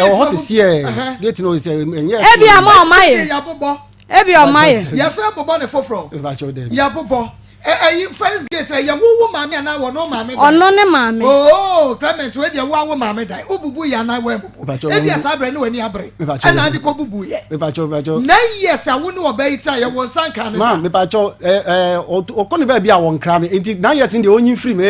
horse is here. Get to know is Ebi ama omaye. Ebi omaye. Yes, I'm born a fofro. Ya bobo. First gate, ya wo mama and I no mama. Ono ne mama. Oh, Clement, where you wa mama die. Obubu ya na we bubu. Ebi asabre no ani abre. And I ko bubu ye. Me pacho. 9 years I wonu obey try ya won san kan. Man, me pacho okoni ba bia won kra me. Enti 9 years in the only free me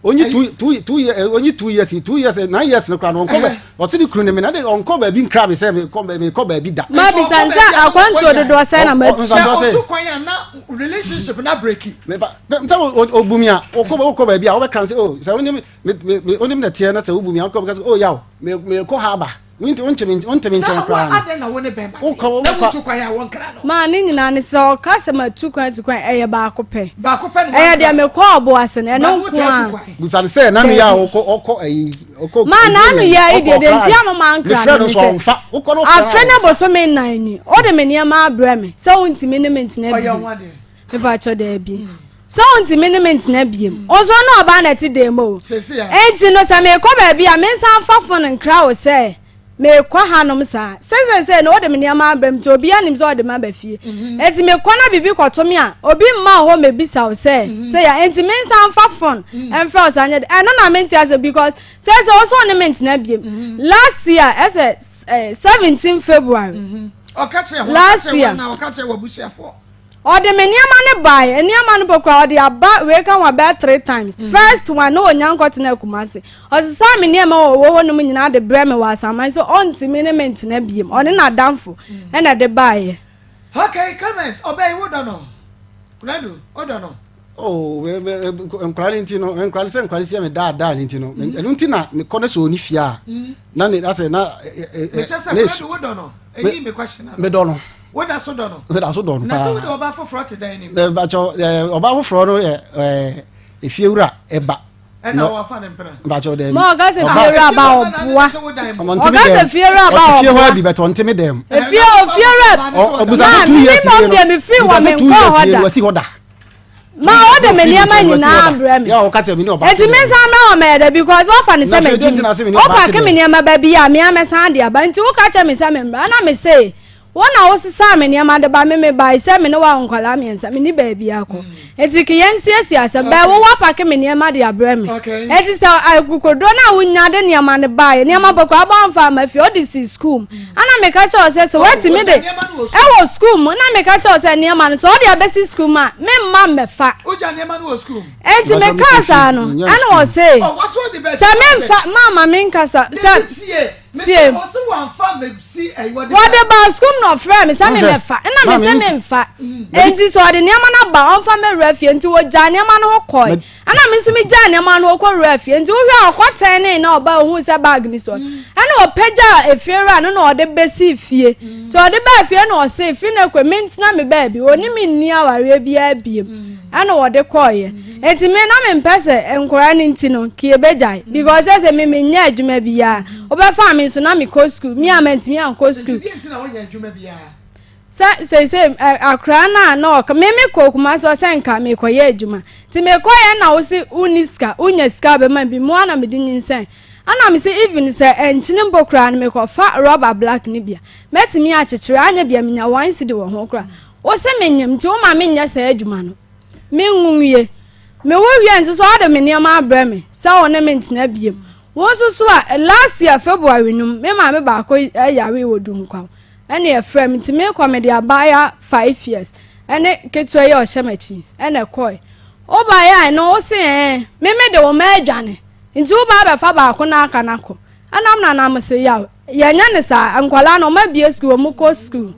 only 2 years 9 years no kra no onko ba. O se di kru ne me na de onko ba bi nkra me se me ko ba bi da. Ma bi sansa akwanto dodo se na ma bi. So kwan na relationship na breaki. Me ba obumia okọ ba bi a wo be kan se oh se onim na tie na se obumia okọ be oh yawo me ko ha ba ontemi nchan kra na ade na woni be ma na tu kwan ya won kra no ma ni nyina ne so ka se ma tu kwan eye ba akopɛ no eye de me ko obo ase na no kwa gusale se na no ya okọ ayi okọ ma na no ya ide de ntia mama nkra no se afa na bo so me nan ni o de me niam abrɛ me se ontimi ne mentina bi me ba cho de bi so ontimi ne mentina bi ozo na oba na ti de mo enti no se me ko ba bi a me san fa fo nkra wo se me kwa hanom sa se no de me niam abrɛm to obi anim so de ma ba fie enti me kwa na bibi kwoto me a obi mma ho me bi sa wo se ya enti me san fa fon enfra so anya eno na menti as because se also ne mentina bi last year as 17 February last year na okache wo busuafo o de me niam ne bai niam no pokra o de aba we kan wa ba 3 times first one no onyankot na kumase o se sa me niam wo no nyina de bre me wa saman so on ti me ne mentina biem o ne na damfo e na de bai okay comment obey wo do no kunadu o do no oh we enkwali ntino enkwali se enkwali se me da ntino enu ntina me kone so ni fia na ne ase na me chese wo do no eyi me question me do no what da so do no me da so do no na so do oba foforo te dan ni ba cho oba foforo no efiewura eba na wa fa ne mpra ba cho dem mo ga se fiewura ba oboa o ga se fiewura ba oboa fiewura bi beto ntimi dem fiewura obusa 2 years me fi wa me ko hoda wasi hoda ma o de me niam nyina abrem ya o ka se me ni oba enti me san na o me de because o fa ne se me do o pa ke me niam ba bi a me amesan de aba enti o ka cha me se me mbra na me say wona wo sisa me niam de ba me ba se me ne wa nkwala me nsa me ni ba bi akọ enti ke yen siesie ase ba wo wa pa ke me niam de abrem enti se akukodo na wunya de niam ne ba niam bokwa ba mfa ma fi o di school ana me ka cha o se wati me de e wo school na me ka cha o se niam no so o de abesi school ma me mma me fa o ja niam no school enti me ka sa no ana o se se me mfa mama me nkasa se o so wan fa me si what about school no friend me me fa na me se me mfa enti so de niam na ba on fa me refie enti wo ja niam no hokoi ana me so me ja niam no hokoi refie enti wo hwa okoten ne na oba hu se bag ni so ana o peja efiera no na o de besi fie to o de ba fie na o se fie na kwement na me ba bi oni me ni aware bia biem ana o de koye enti me na me mpese enkora ni nti no ki ebejai because say me nya adwuma bia obefa me so na me ko school me amenti me an ko school enti na wo nya adwuma bia say akra na no me ko kuma so senka me ko ye adwuma ti me ko ye na wo si uniska unya ska be man bi mo ana me din nsen ana me say even say enchine mbokra na me ko fa rubber black ni bia metimi a chechire anya bia menya wan si de wo ho kra wo se menyam ti wo ma me nya sa adwuma no me nwunye me wo wi enso so ade me niam abrɛ me sa wo na me ntina biem wo so a last year February num me ma me ba ko yare wo dum kwa ene e frem nti me ko me de abaya 5 years ene ketua ye o hyemachi ene koi o ba ya no o se me de wo ma adwane nti wo ba fa ba ko na aka na ko anam na na mse ya nya ne sa ankwala no ma bie school mo ko school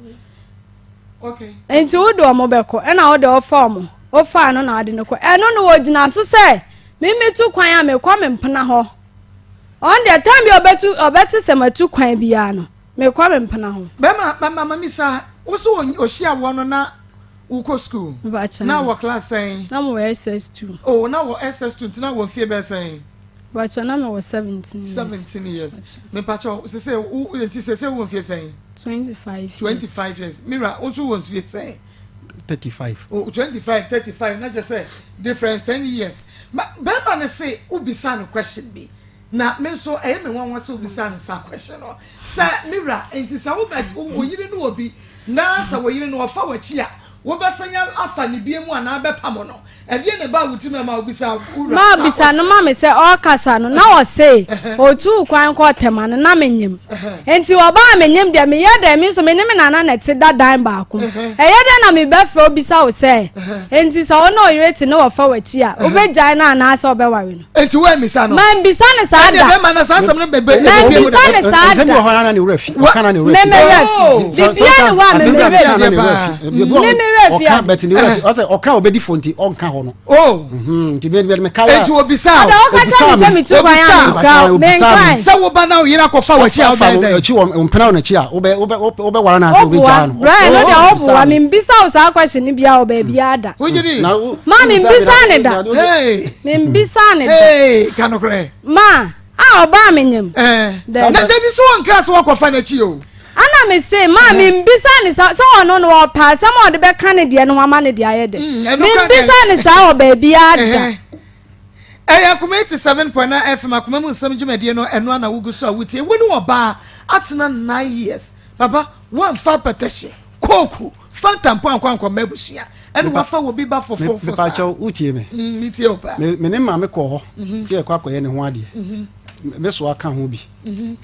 okay nti wo do mo be ko ena wo de o form o fa no na ade no ko eno no wo gina so se me tu kwan a me kwa me mpena ho on the time you obetu se matu kwan bia no me kwa me mpena ho be mama misa wo so o hia wo no na wo ko school na wo class saying na mo SS2 oh na wo SS2 na wo fie be saying bacha na me was 17 years me pacho se wo fie saying 25 years mira wo so wo fie saying 35 oh 25 35 na just say difference 10 years but be man say ubisa no question be na me so me wan so bi sa nsa question no sa mira enti sa wo yire no obi na sa wo yire no ofa wachi a wo besanya afa ne bie mu ana bepam no e de ne ba wuti ma obi sa ura ma bisa no ma me se o kasa no na o say o tu kwan ko tema no na menyem enti wo ba menyem de me yeda me so me ne me nana na te dadan ba ko e yeda na me be fra obi sa o say enti sa wo no yire ti no ofa wachi a obejai na na sa obeware no enti we mi sa no ma bisa ne sa da be ma na sa sam no bebe ma bisa ne sa da se bi ho na ne refi kana ne refi me bibia ne wa me refi oka bet ni refi o say oka obedi fonti onka ho no nti be me kala enti obisa ada o ka tell me say me tu kwa ya me nkai say wo ba na o yira kofa wachi a ba da chi wo mpena na chi a obe wara na so obe ja no right no da obu wa me mbisa o sa question bia o ba bia da wojiri ma me mbisa ne da me mbisa ne da kanokre ma a o ba me nyem na debi so on class wo kofa na chi o ana me say ma me mbisa ne so ono no o pa some o de be kan ne de no ama ne de ayede me mbisa ne sa o ba bia da Akoma 87.9 FM Akoma mu nsam dwumade no eno na wugu so awutie woni wo ba atena 9 years baba one fa petition koku fanta mpo ankwankwa mabusia eno wa fa wo bi ba fofo me pa cha utie me mi tie opa me ne ma me ko ho se ekwa koye ne ho ade me so aka ho bi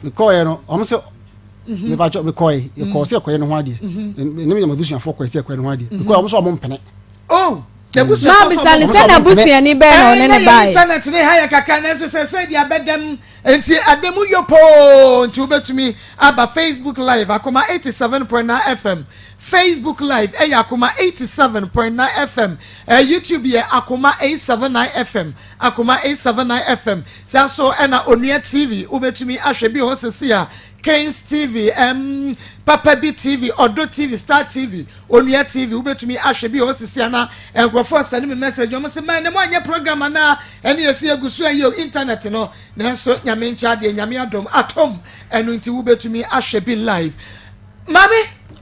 me koye no o mo se me pa cha me koye ko se koye ne ho ade ne me mabusia fo koye se koye ne ho ade ko o mo so o mo mpene ma bisale se na busia ni be no ne bai internet ni haya kaka na so se dia bedam enti ademu yopo nti ubetumi aba Facebook live Akoma 87.9 FM Facebook live Akoma 87.9 FM YouTube ye Akoma 879 FM Akoma 879 FM so na Onua TV ubetumi ahwe bi ho sese a Kings TV Papa B TV Odo TV Star TV Onua TV ubetumi ahwe bi ho sese na engrofo send me message omo se man ne mo anya program na ene yesi egusu ayo internet no nanso nyame ncha de nyame adom atom enu nti ubetumi ahwe bi live mami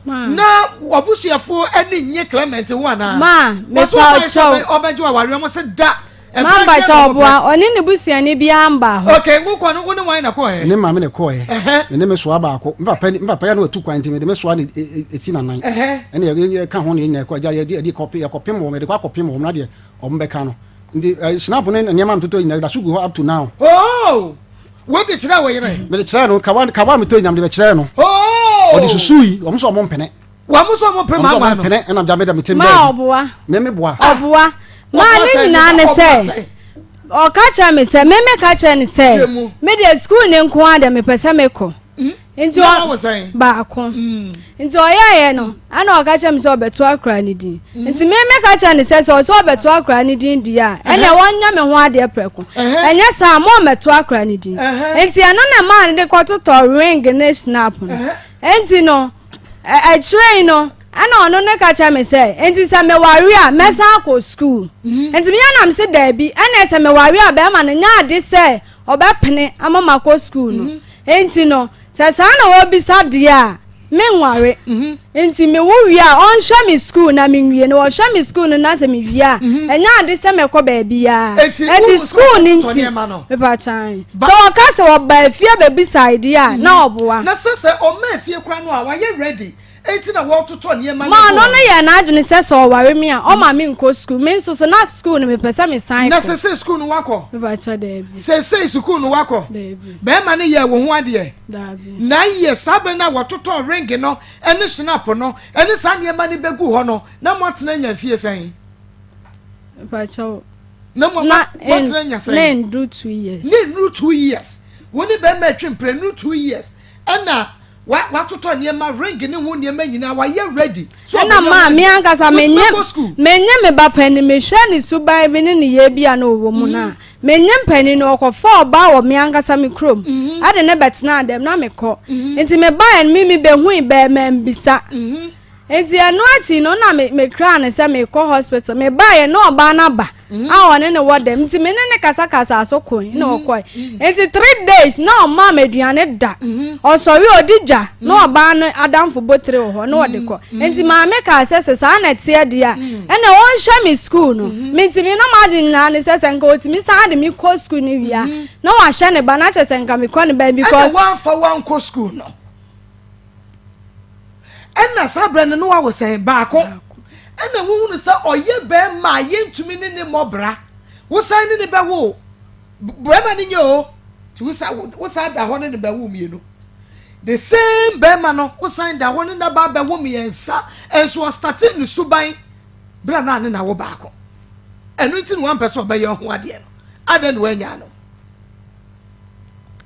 na obusuafo ene nye Clement wana ma me pa cho obeju aware omo se da mamba cha obua oni ne busua ni bia mba ho okay nguko no woni wan na ko ne ma me ne ko ne me so aba ko mpa ya no atu kwan ti me de me so na eti na nan ene ye ka ho ne nya ko ja ye di copy ya copy mo me de kwa copy mo na de o mbe ka no ndi snap ne nyama mtoto ina da sugu up to now what de chira we yire me de chira no kawa me to nyam de be chira no o di susui o mo so mo mpene wa mo so mo prema ma no mpene na ja me da metem ma obua me boa ma ni na ne se o ka cha me se me ka cha ni se me de school ne nko ade me pese me ko nti o ba ko nti o ye no ana o ka cha me se obeto akra ni din nti me ka cha ni se so obeto akra ni din dia ene wonya me ho ade preko enye sa mo meto akra ni din nti eno na ma ne ko to ring ne snap no nti no train no ana ono ne ka cha me say enti se me wari a mesa ko school enti me na me se da bi ana se me wari a be ma ne nya ade se obepene amama ko school no enti no se sa na wo bi sa de a me nware enti me wo wi a on sha me school na me wie no wo sha me school no na se me wi a enya ade se me ko ba bi a enti school ni nti me pa chan so o ka se wo ba fie ba bi side a na oboa na se o ma fie kra no a wa ye ready eti na wo toto ne ma no ye na adwene se so ware me a o ma me nko school me so na school no me pesa me sign na se school no wako me ba cha da bi se school no wako be ma ne ye wo ho ade da bi na ye sabe na wo toto ring no ene snap no ene sa ne ma ne begu ho no na mo atena nya fie sen ba cha na mo atena nya sen na ndru 2 years ni ndru 2 years woni be ma twempre ndru 2 years ena wa toto ne ma ring ne ho ne ma nyina wa ye ready so na ma me ankasa menye me ba pani me hwa ni subai bi ne ye bia na owo mu na menye pani no okofo ba wo me ankasa me krom ade ne betena dem na me ko enti me ba en mi be hu be ma mbisa enti eno achi no na me kra ne se me call hospital me ba ye no ba na ba a one ne wodem enti me ne kasa so koin na okoi enti 3 days no ma meduane da o sori odija no ba no adamfo botre ho no wode ko enti ma me ka se sa na tie dia ene won hwe me school no me enti me na ma de na ne se nka otimi sa de me ko school ni wia no wa hwe ne ba na che nka me ko ne ba because one for one ko school no enna sabra ne no wa wo sen ba ko enna hu sa oye be ma ye ntumi ne mobra wo san ne be wo brema ne nyo ti wo sa da ho ne be wo mienu the same be ma no wo san da ho ne na ba be wo miensa enso starting no suban bra na ne na wo ba ko enu ti no one person be ye ho ade no ade no anya no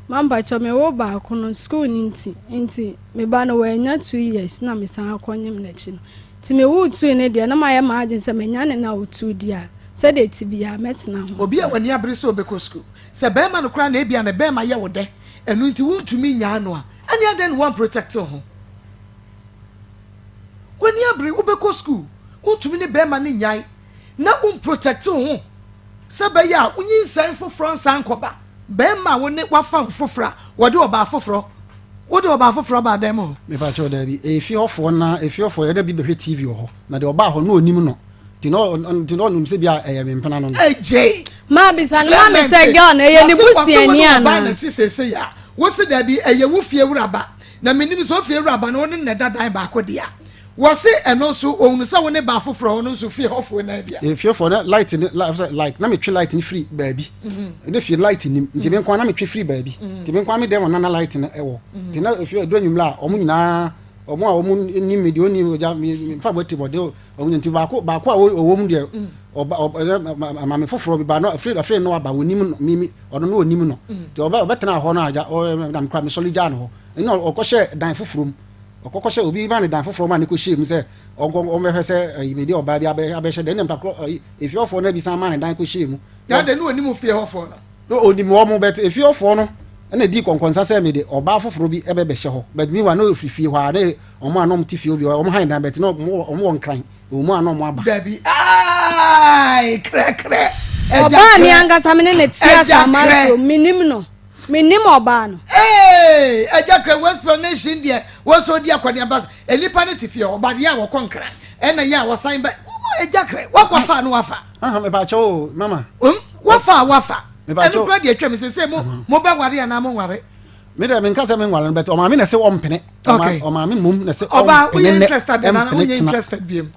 mamba cho me wo ba ko no school nti me ba no wanya 2 years na me san akonyem na chi no ti me wo 2 ne de na ma ye ma adwen se me nya ne na wo 2 dia se de ti bia metna ho obi a wani abere so obeko school se be ma no kra na e bia na be ma ye wo de enu nti wo ntumi nya no a ani ade no one protect ho wani abere obeko school wo ntumi ne be ma ne nyai na wo protect ho se be ya unyi nsan foforo nsan koba be ma wo ne wafa foforo wode oba foforo wode oba foforo ba dem ho me pa cho da bi efi ofo ye da bi be TV ho na de oba ho no onim no ti no num se bia me mpana no ej ma bi san ma me se girl na ye ni busuani ana na ti se ya wo se da bi eye wo fie wuraba na menim so fie wuraba na woni ne dadan ba ko dia wo se eno so onu se woni ba foforo onu so fie hofo na bia if you for light like na me twi light ni free baabi ne fie light ni nti me kwa na me twi free baabi nti me kwa me dem na light na ewo nti na if you do anyumla omu nyina omu a omu ni me de oni ja fa boti bode omu nti ba ko a owo mu de oba ma me foforo bi ba no free no aba wonim mimi ono no onim no nti oba tena ho na aja na me kwa me solija no no okoshe dan foforo mu okokoshe obi ma ne dan foforo ma ne ko shame se o me hwese imedi oba bi abehye de ne mpakro if you for na bi san ma ne dan ko shame ya de no onim fie hofo no onim wo mo bet if you for no na di konkonsa se me de oba foforo bi ebebehye ho but me wa no ofifie ho ade omo anom ti fie obi omo han dan bet no omo won kran omo anom aba dabi ai kre oba mi anga samene ne tia samaro minim no minim oba no eja kre explanation there wo so dia kwade bas elipa ne tifie oba dia wo konkran ena ya wo san ba eja kre wo kwafa no wafa me ba cho mama wafa enu kra dia twem se mo ba ware na mo ware me de me nka se me nwale but o ma me na se o mpene o ma me mum na se o oba we interested na we interested biem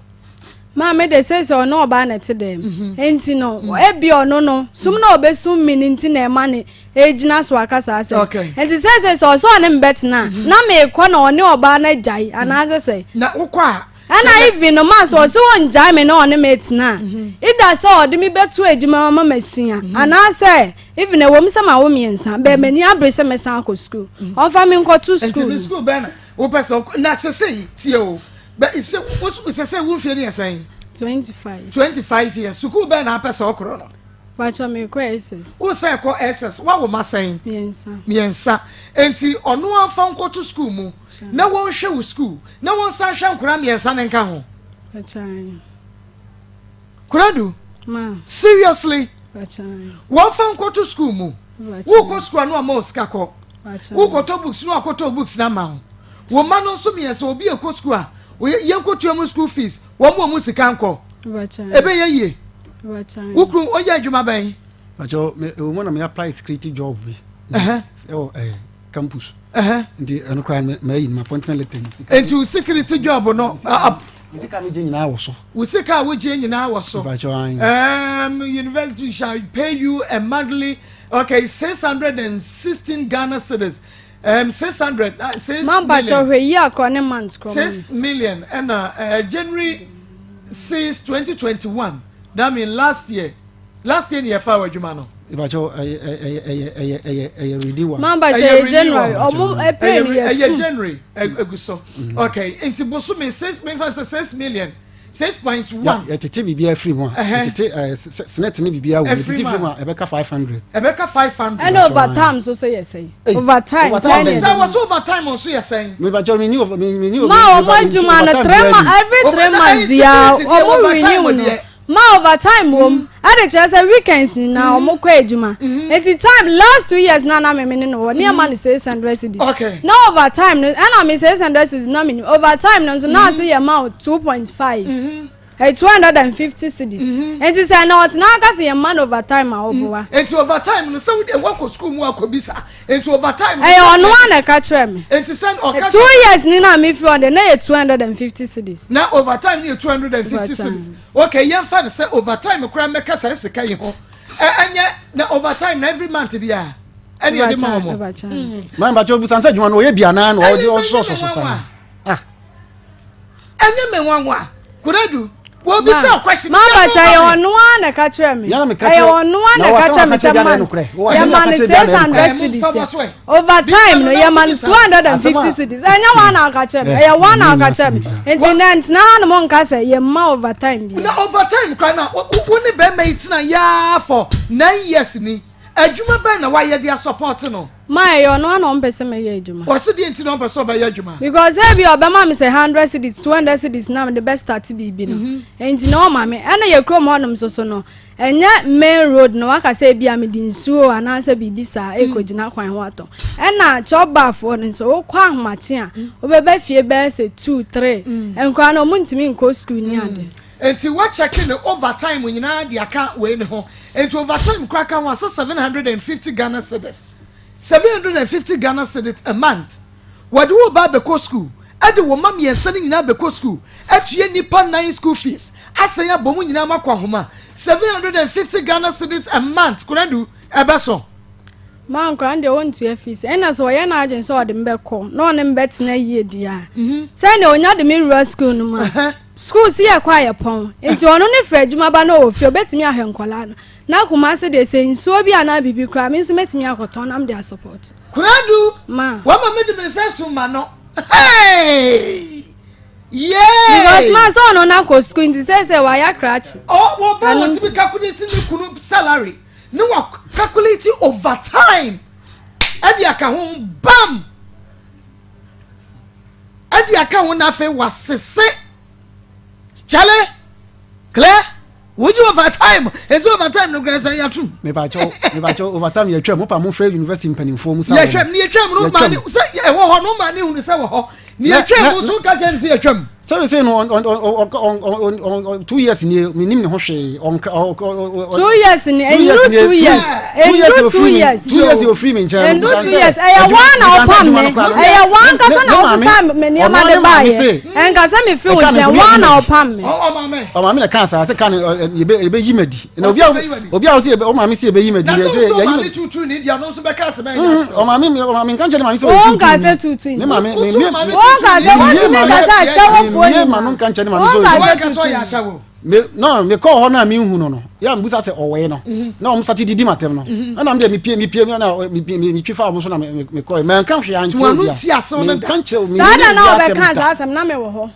ma me de say so no oba na te dem enti no ebi ono no sum na obesum mini nti na ema ne ejina so akasa ase enti say so ne mbet na me ko na one oba na jai ana say na wokwa ana even no man so won jai me na one met na ida say odi mi betu ejima mama masua ana say even e wom say ma wo miensa be mani abre say me san ko school on fa me nko to school enti school be na wo person na say tie o but it's say we feel near saying 25 years school be na person okro no watch me ko SS wo say ko SS wa wo ma saying miensa enti ono anfa nko to school mu na won hwe wo school na won sa hwe nkura miensa ne nka ho achai kuradu ma seriously achai won fa nko to school mu wo ko school no ma oska ko wo ko to books no akoto books na ma wo ma no so miensa obi e ko school a yenko tuamu school fees wo mo sika nko ebe ye wukru oya adwuma ban ajo me mo na me apply security job bi campus ndi eno kra me yin my appointment letter enti security job no sika me nyina wo so usika wo je nyina wo so university shall pay you a monthly 616 Ghana cedis 600 mamba cho hwe yi akro ne months 6 million and January 6 2021 that mean last year near fa wadwuma no ibacho ready one mamba cho January omo April January eguso okay enti boso me 6 million 6.1 ya tete bibia free mo tete senet ne bibia wo tete free mo ebeka 500 and overtime so say yes overtime say was overtime also yes say me ba jo me ni ma o mo juma na 3 months every 3 months bia o mo renew no ma overtime wom ade che say weekends na o mo kwa ejuma enti time last 2 years na me no near man 600 cedis okay no overtime no and me 600 cedis na me overtime no so na say amount 2.5 250 cedis enti say na what na ka say man overtime a obowa enti overtime no so we dey work school mu akobisa enti overtime ono na ka kire me enti say o ka 2 years ni na me free on the na 250 cedis na overtime ni 250 cedis okay yen fa say overtime kura meka say sika yi ho anya na overtime na every month bia ene dey mama man ba jo busan say dwuma no ye bia na no o so sa anya me nwanwa kuradu wo bi say question mama chai ono na ka kire me ayi ono na ka kire me say man ya man 600 cedis overtime no ya man 250 cedis anya wa na ka kire me ya wa na ka kire me enti na na mo nka say ya ma overtime bi na overtime kwa na woni be maitina ya for 9 years ni adwuma ben na wa ye dia support no my yo no na mpese me ye adwuma wose di enti no mpese oba ye adwuma because e bi obema me say 100 cedis 200 cedis na the best start bi no enti na o ma me ena ye krom honum so no enye main road no aka say bia me di nsuo ana say bibisa ekogina kwan ho ato ena choba fo no so okwa ahomate a obeba fie be say 2 3 enkwa na omuntimi nko school ni ade enti wa checking overtime nyina di aka we ne ho enti overtime kwa kan wa 750 Ghana cedis 750 Ghana cedis a month wadu wo ba be ko school ade wo mam yensa ni nyina be ko school atue nipa 9 school fees asanya bomu nyina makwa homa 750 Ghana cedis a month kuradu ebeso man grande won to fees ena so ye na agent so de mbeko no ne mbet na yie dia say na onya de me rural school no ma school si ya kwa ye pon enti ono ne fra adwuma ba na ofi obetimi ahwenkola no na kuma se de se nsuo bi ana bibi kra me nso metimi akoton am their support kuradu ma wa ma me de me se so ma no hey yeah because ma so no na ko school nti say wa ya crash oh wo ba want to be calculating the kunu salary no wa calculating overtime adi aka ho bam adi aka ho na fe wasese chale clear would you overtime is overtime no grasa ya true me ba cho overtime ya twem pa mo free university mpanimfo mu sa ya twem ni twem no ma ni say e wo ho no ma ni hu say wo ho ni twem so ka chen say twem so we say no on 2 years ni minim ne ho hwe on 2 years ni and 2 years and 2 years 2 years you free me ncha and 2 years I want na opam me I want ka na opam me ni ama de buy en ka say me free ncha want na opam me o ma me na kan sa say kan ebe yimadi na obi a say o ma me say ebe yimadi say ya yimadi tutu ni dia no so be ka say me o ma me kan che ma me say o ka say tutu ni ma me o ka say what me ka say show me ma no kan che ma me so ya shawo no me call ho na me hu no ya mbusa se owe no na o msati didi matem no na me de me pie na me twifa mo so na me call me kan hwe an che kan che o me sada na o be kan sa asem na me wo ho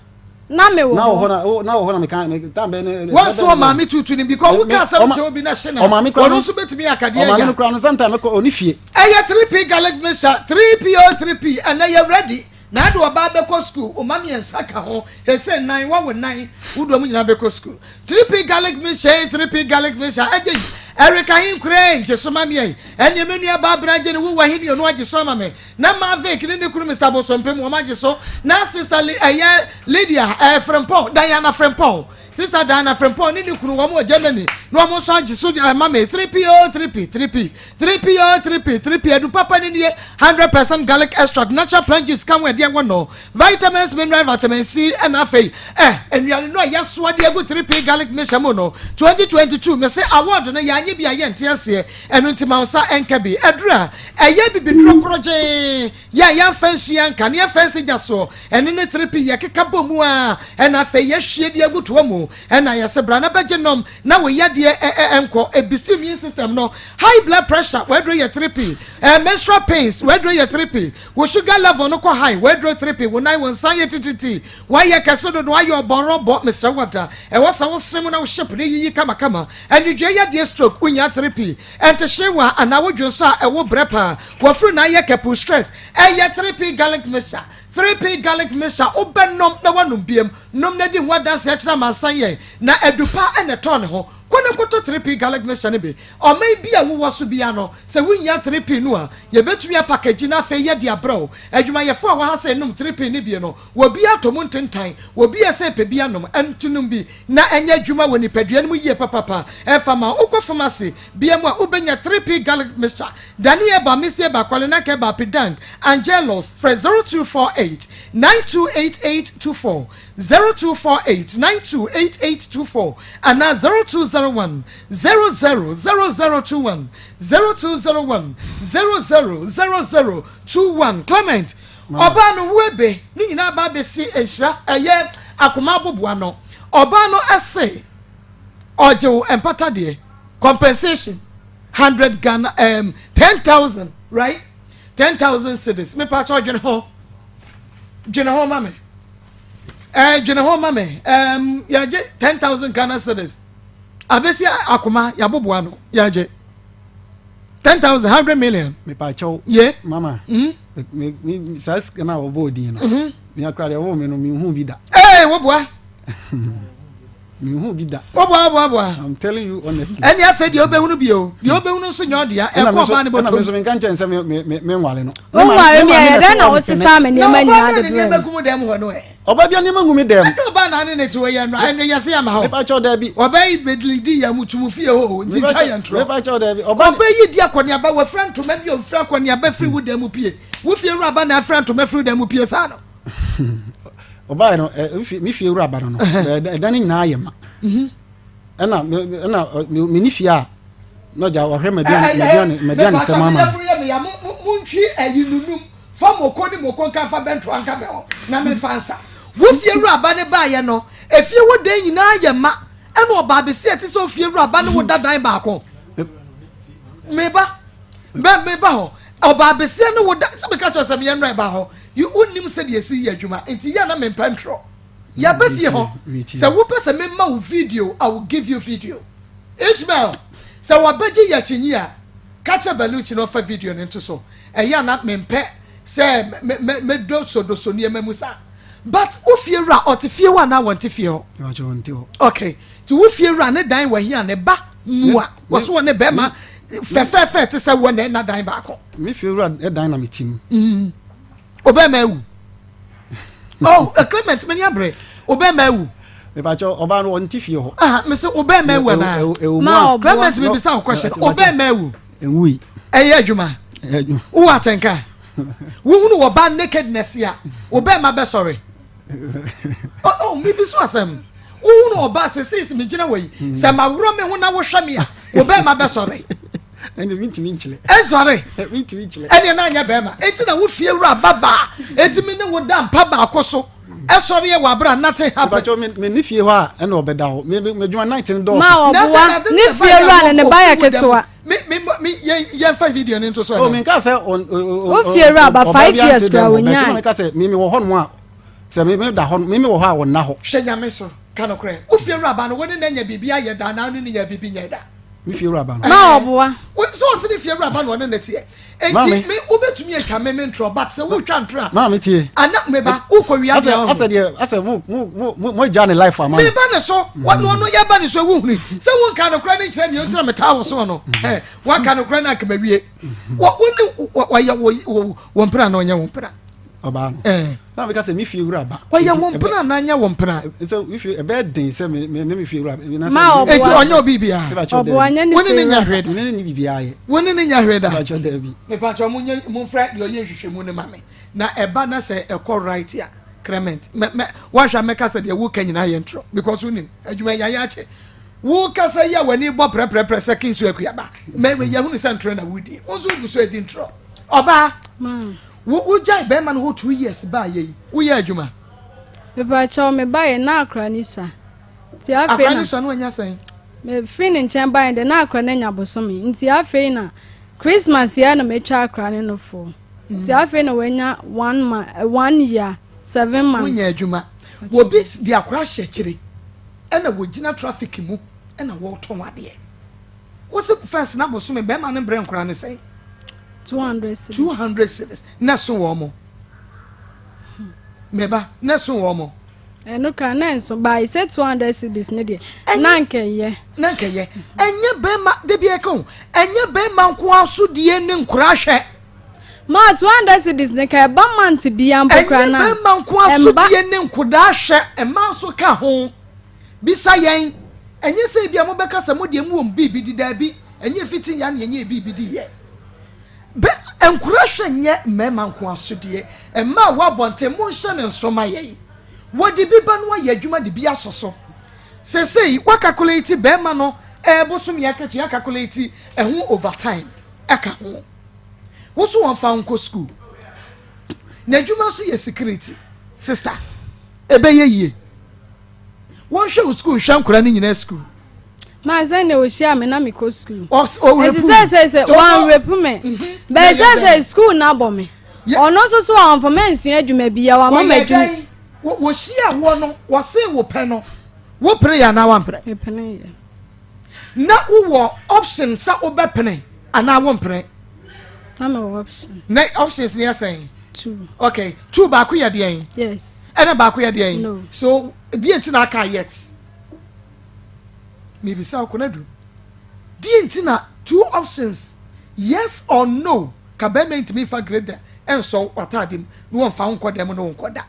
na wo ho na me kan me tambe ne one so ma me tutu ni because we can say obi na shena o so betimi akade ya o ma me kra no sometime ko oni fie eye 3p garlic mixture 3p and you ready na do ba be ko school o mami ensaka ho he say 9 wa wo 9 udo mu nyina be ko school 3p garlic mixture eje Erica hin kure je so mami ai ene menu aba braje ne wo wa hin no age so mami na ma fake ne kuru Mr. Bosompem wo ma je so na sister Lydia Frempong Diana Frempong sister Diana Frempong ne kuru wo mo Germany no mo so age so mami 3p edu papa ne 100% garlic extract natural plant juice come with dem no vitamins mineral vitamin C and afei enuane no ya so de egu 3p garlic mixture mo no 2022 me say award no ya anye bia ye ntiase enu ntimansa enkabi edura eye bibidro kroje ya fancy anka ne fancy jaso ene ne 3p ye keka bomu a ena afei ye hwie de egu to mu ena ye se bra na begenom na we ye de enko ebisi immune system no high blood pressure we do ye 3p menstrual pains we do ye 3p wo sugar level no ko high we wedro 3p wonai won sanye tititi waye kesodo do waye oborobo Mr. Water e wasa wo semu na wo ship ne yiyi kama anidwe ya de stroke unya 3p ente hyewa ana wodwo so a e wo brepa wo fru na ye kepu stress e ye 3p garlic mixture 3p garlic mixture obenom na wanum biem nom na di ho dance ya kira mansan ye na edupa ene ton ho kwana koto 3p garlic mixture ne be o mai bia wo so bia no se wunya 3p no a ye betumi a package na fe ye dia bro adwuma ye fo a wo ha se nom 3p ne bie no wo bia to mu ntentan wo bia se pe bia nom antunum bi na enya adwuma woni padua no yie papa e fama ukọ pharmacy bia mu a ubenya 3p garlic mixture daniel ba misie ba kwale na ke ba pedang angelos for 0248 928824 0248 928824 and 0201 000021 0201 000021 Clement oba no webe ni nyina ba be si ehira eye akoma boboa no oba no ese ojewo empata de compensation 100 Ghana 10,000 right 10,000 cedis me pa charge ho mame mame ya je 10,000 Ghana cedis abesi akoma ya boboa no ya je 10,000 100 million me pa chow ye mama me sas na wo bodi no me akra de wo me no me hu bi da wo boa me hu bi da wo boa I'm telling you honestly any afedi obehunu bio bi obehunu so nyodia e ko ba ne boto me so me kan chen se me nwale no o nwale me ya da na wo sisa me ne ma nya de ne megum dem ho no oba bia ne magum dem oba na ne to ye no ene yase ya ma ho me pa chow da bi oba yi bedlidi ya mutumu fie ho nti twa ya ntro me pa chow da bi oba yi di akoni aba wa friend to me bi o fra akoni aba free wo dem pie wo fie ru aba na friend to me free dem pie sa no oba no mi fie ru aba no da ni nyina ayema ena me ni fie a no ja wo hwe median se mama mu ntwi ayinunum fa moko ni moko kan fa bento anka be ho na me fansa wo fie ru aba ne ba ye no efie wo dan nyina ayema ena oba be se ati so fie ru aba ne wo dadan ba ko me ba ho oba be se ne wo da se be ka cho se me yen ba ho you unim se de esi ye adwuma enti ya na me mpantro ya ba fie ho se wo pese me ma wo video I will give you video Ishmael se wo baji ya chinyi a kacha baluchi no fa video ne nto so ya na me mpe se me do so ne mamusa but wo fie ra o te fie wa na won te fie ho okay to wo fie ra ne dan wa hia ne ba mua wo so ne be ma fe te se wo ne na dan ba ko me fie ra e dan na me tim obema ewu oh Clement many abre obema ewu me pa cho oba no nti fie ho me say obema ewu na Clement me bisa o question obema ewu enwi eye adwuma wo atenka wo hunu wo ba nakedness ya obema be sorry oh me bi so asem wo hunu oba se me gina wei se mawro me ho na wo hwe me a obema be sorry ene winti winchile sorry winti winchile ene na anya bema enti na wo fie wura baba enti me ne wo da mpa ba akoso sorry e wa bra nothing happen bacho me ni fie ho a ene obeda ho me dwuma 19 do ma oboa ni fie wura ne ba ya ketwa me ye fa video ne nto so oh me ka say o fie wura ba 5 years gra wonya me ka say me wo ho no a say me da ho me wo ho a wonna ho hwenya me so kana kre o fie wura ba no woni na nya bibia ye da na no nya bibi nya da mi fie wura ba no ma oboa so se ni fie wura ba no na tie enti me obetumi atwa me ntro but se wo twa ntro a ma me tie ana me ba ukowia ase mo jane life ama me ba ne so no ya ba ne so wo huni se wo nka no kra ne kire ne ntira me ta wo so no wa ka no kra na ka mawie wo mpra na onya wo mpra oba na me ka say mi fie wura ba wa ya wo mpra na anya wo mpra so if you e be den say me mi fie wura na say eti onya bibia oboa nya ni woni ne nya hwede woni ne bibia ye woni ne nya hwede ba cho da bi me pa cho mu fra de onye hwehwemu ne mame na eba na say e call right ya Clement me wa hwa me ka say de wo kanyina ye ntro because woni adwuma ya che wo ka say ya wani bo pre second so akuaba me ya hunu say ntro na wudi wo so gu so edi ntro oba wo jai be man ho 2 years ba ye wo ya adwuma me ba cho me ba ye na akra ni so ti afi na akra ni so no anya sen me fin nchen ba de na akra na nya bosomi nti afi na Christmas ya na me twa akra ni no fo ti afi na wenya 1 year 7 months wonya adwuma wo bi di akora hyekire ena wo gina traffic mu ena wo to wade wo se first na boso me be ma ne bre nkora ne sei 200 cedis 200 cedis na so wo mo meba na so wo mo eno ka na enso by say 200 cedis ne de nankeye enye be ma de bi ekon enye be ma nko aso die ne nkora hwe ma 200 cedis ne ka ba month bi ambokra na enye be ma nko aso die ne nkoda hwe e ma so ka ho bisa yen enye se bia mo beka se mo de mu om bibi di da bi enye fitin ya na enye bibi di ye be nkora hwe nye mema nko aso die e ma wa bonte mo hye ne nsoma ye what the biba no ya adwuma de bia soso sei wa calculate be ma no bosom ya kachi ya calculate ehu overtime aka ho wo so won fa nko school na adwuma so ye security sister ebe ye yie won hwe school hwankora ni nyina school ma say ne wo share me na me ko school o say one rep me be say school na bo me ono so won for me nsun adwuma bia wa ma adwuma wo shia wo no wo say wo pe no wo prayer na wan pray pene na wo option sa wo be pene ana wo pray na me option na options ni asan 2 okay 2 ba ku ya de yes ena ba ku ya de no so die ntina aka yes maybe sa ko na do die ntina 2 options yes or no ka be ment me fa grade en so watadim no won fa nko dem no nko da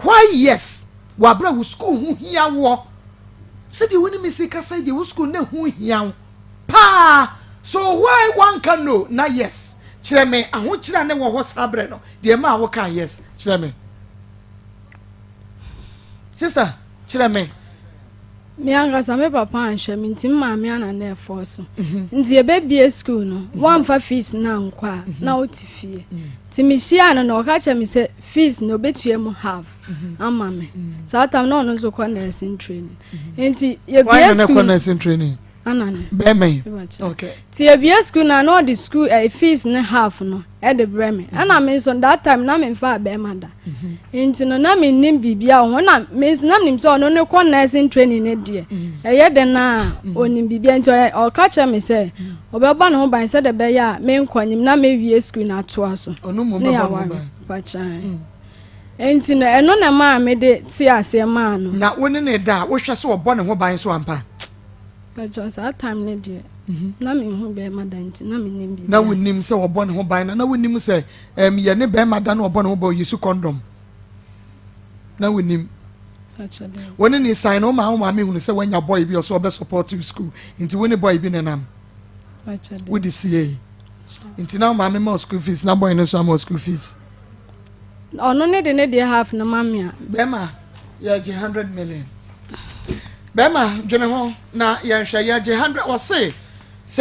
why yes wa bra wo school hu hia wo se de woni me say kasa de wo school na hu hia pa so why one can know na yes kire me aho kire ne wo ho sabre no de ma wo kan yes kire me sister kire me mi anga sa me papa anhwe mi ntim ma me ana na efo so nti e be bie school no one fa fees na nkwa na otifie ti mi hia no no ka che mi se fees no betue mu half ama me so atam no no so kwa nursing training nti ye bie school kwa nursing training anane be me okay ti ye bie school na no the school fees na half no e de breme ana me so that time na me fa be mada nti no na me nim bibia ho na me na nim so no ne kwa nursing training ne de ye de na onim bibia nti o ka che me se obeba no ban se de be ya me nkwanyim na me wie school na to aso onu mo baba pa chan nti no eno na ma me de ti ase ma no na woni ne da wo hwe se obo ne ho ban so ampa just that time ne de na me hu be madanti na me nim bi na wonim se obo ne ho ban na wonim se ye ne be madan obo ne ho ba yesu condom na wonim woni ni sign o ma me hu se wanya boy bi o so be supportive school nti woni boy bi ne nam with the CA nti na ma me mo school fees na boy no so am school fees ono ne de half na mamia be ma ya 100 million Bema dwene ho na ye hwe ye 100 wo se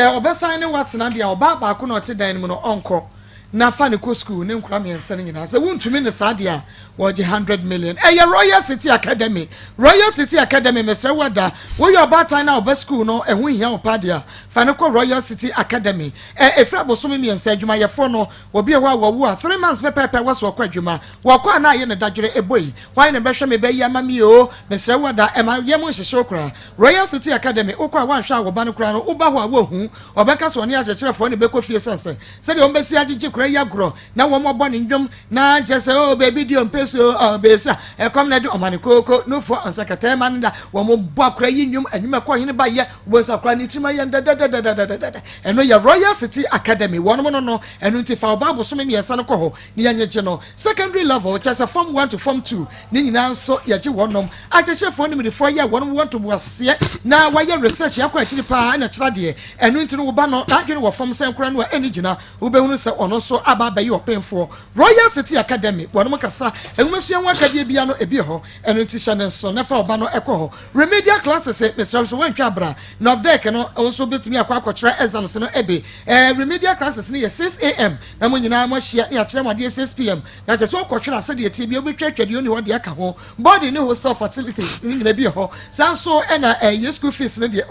obesan ne watena dia oba ba ko na ote dan mu no onko na fa ne ko school ne nkura me ense nyina se wontumi ne sa dia wo 100 million Royal City Academy mesre wada wo yo batan na oba school no ehu hia opa dia fa ne ko Royal City Academy efra bosom me ense adwuma ye fo no obi e ho wo 3 months pepepe wo so kwa adwuma wo kwa na ye ne dagere eboi why ne behwe me be ya mami o mesre wada e ma ye mo hyehye okura Royal City Academy okwa wan hwa wo ba no kura no uba ho a wo hu obeka so ne agyekere fo ne be ko fie sense se de ombesi agyegye kura ya gro na wo mo bo ne ndwom na jese o baby di ompeso besa e kom na de omane koko no fo ansakata manda wo mo bo akura yi ndwom anyuma ko hene ba ye wo sa akura ni tima ye da eno ya Royal City Academy wo no no eno nti fa oba boso me yesa no ko ho ni yanyeche no secondary level chasa form 1 to form 2 ni nyina nso ye je wonom agyekye fo ni me de fo ye wonom want to wase na wa ye research yakwa akiri pa na kira de eno nti no wo ba no na adwene wo form sen kura no eni gina wo be hunu se ono so aba ba ye openfo Royal City Academy wonom kasa enwumasua nwa kadie bia no ebi ho eno nti hye so na fa oba no ekọ ho remedial classes Mr. so wantwa bra na obdek no also betimi akwa exams no ebe remedial classes ni 6 am na mo nyina mo hia ya kire mo de 6 pm na je so kwotwera se de tie bi obetwatwade oni ho de aka ho body ni hostel facilities ni nyina bi ho sanso na ye school fees ni de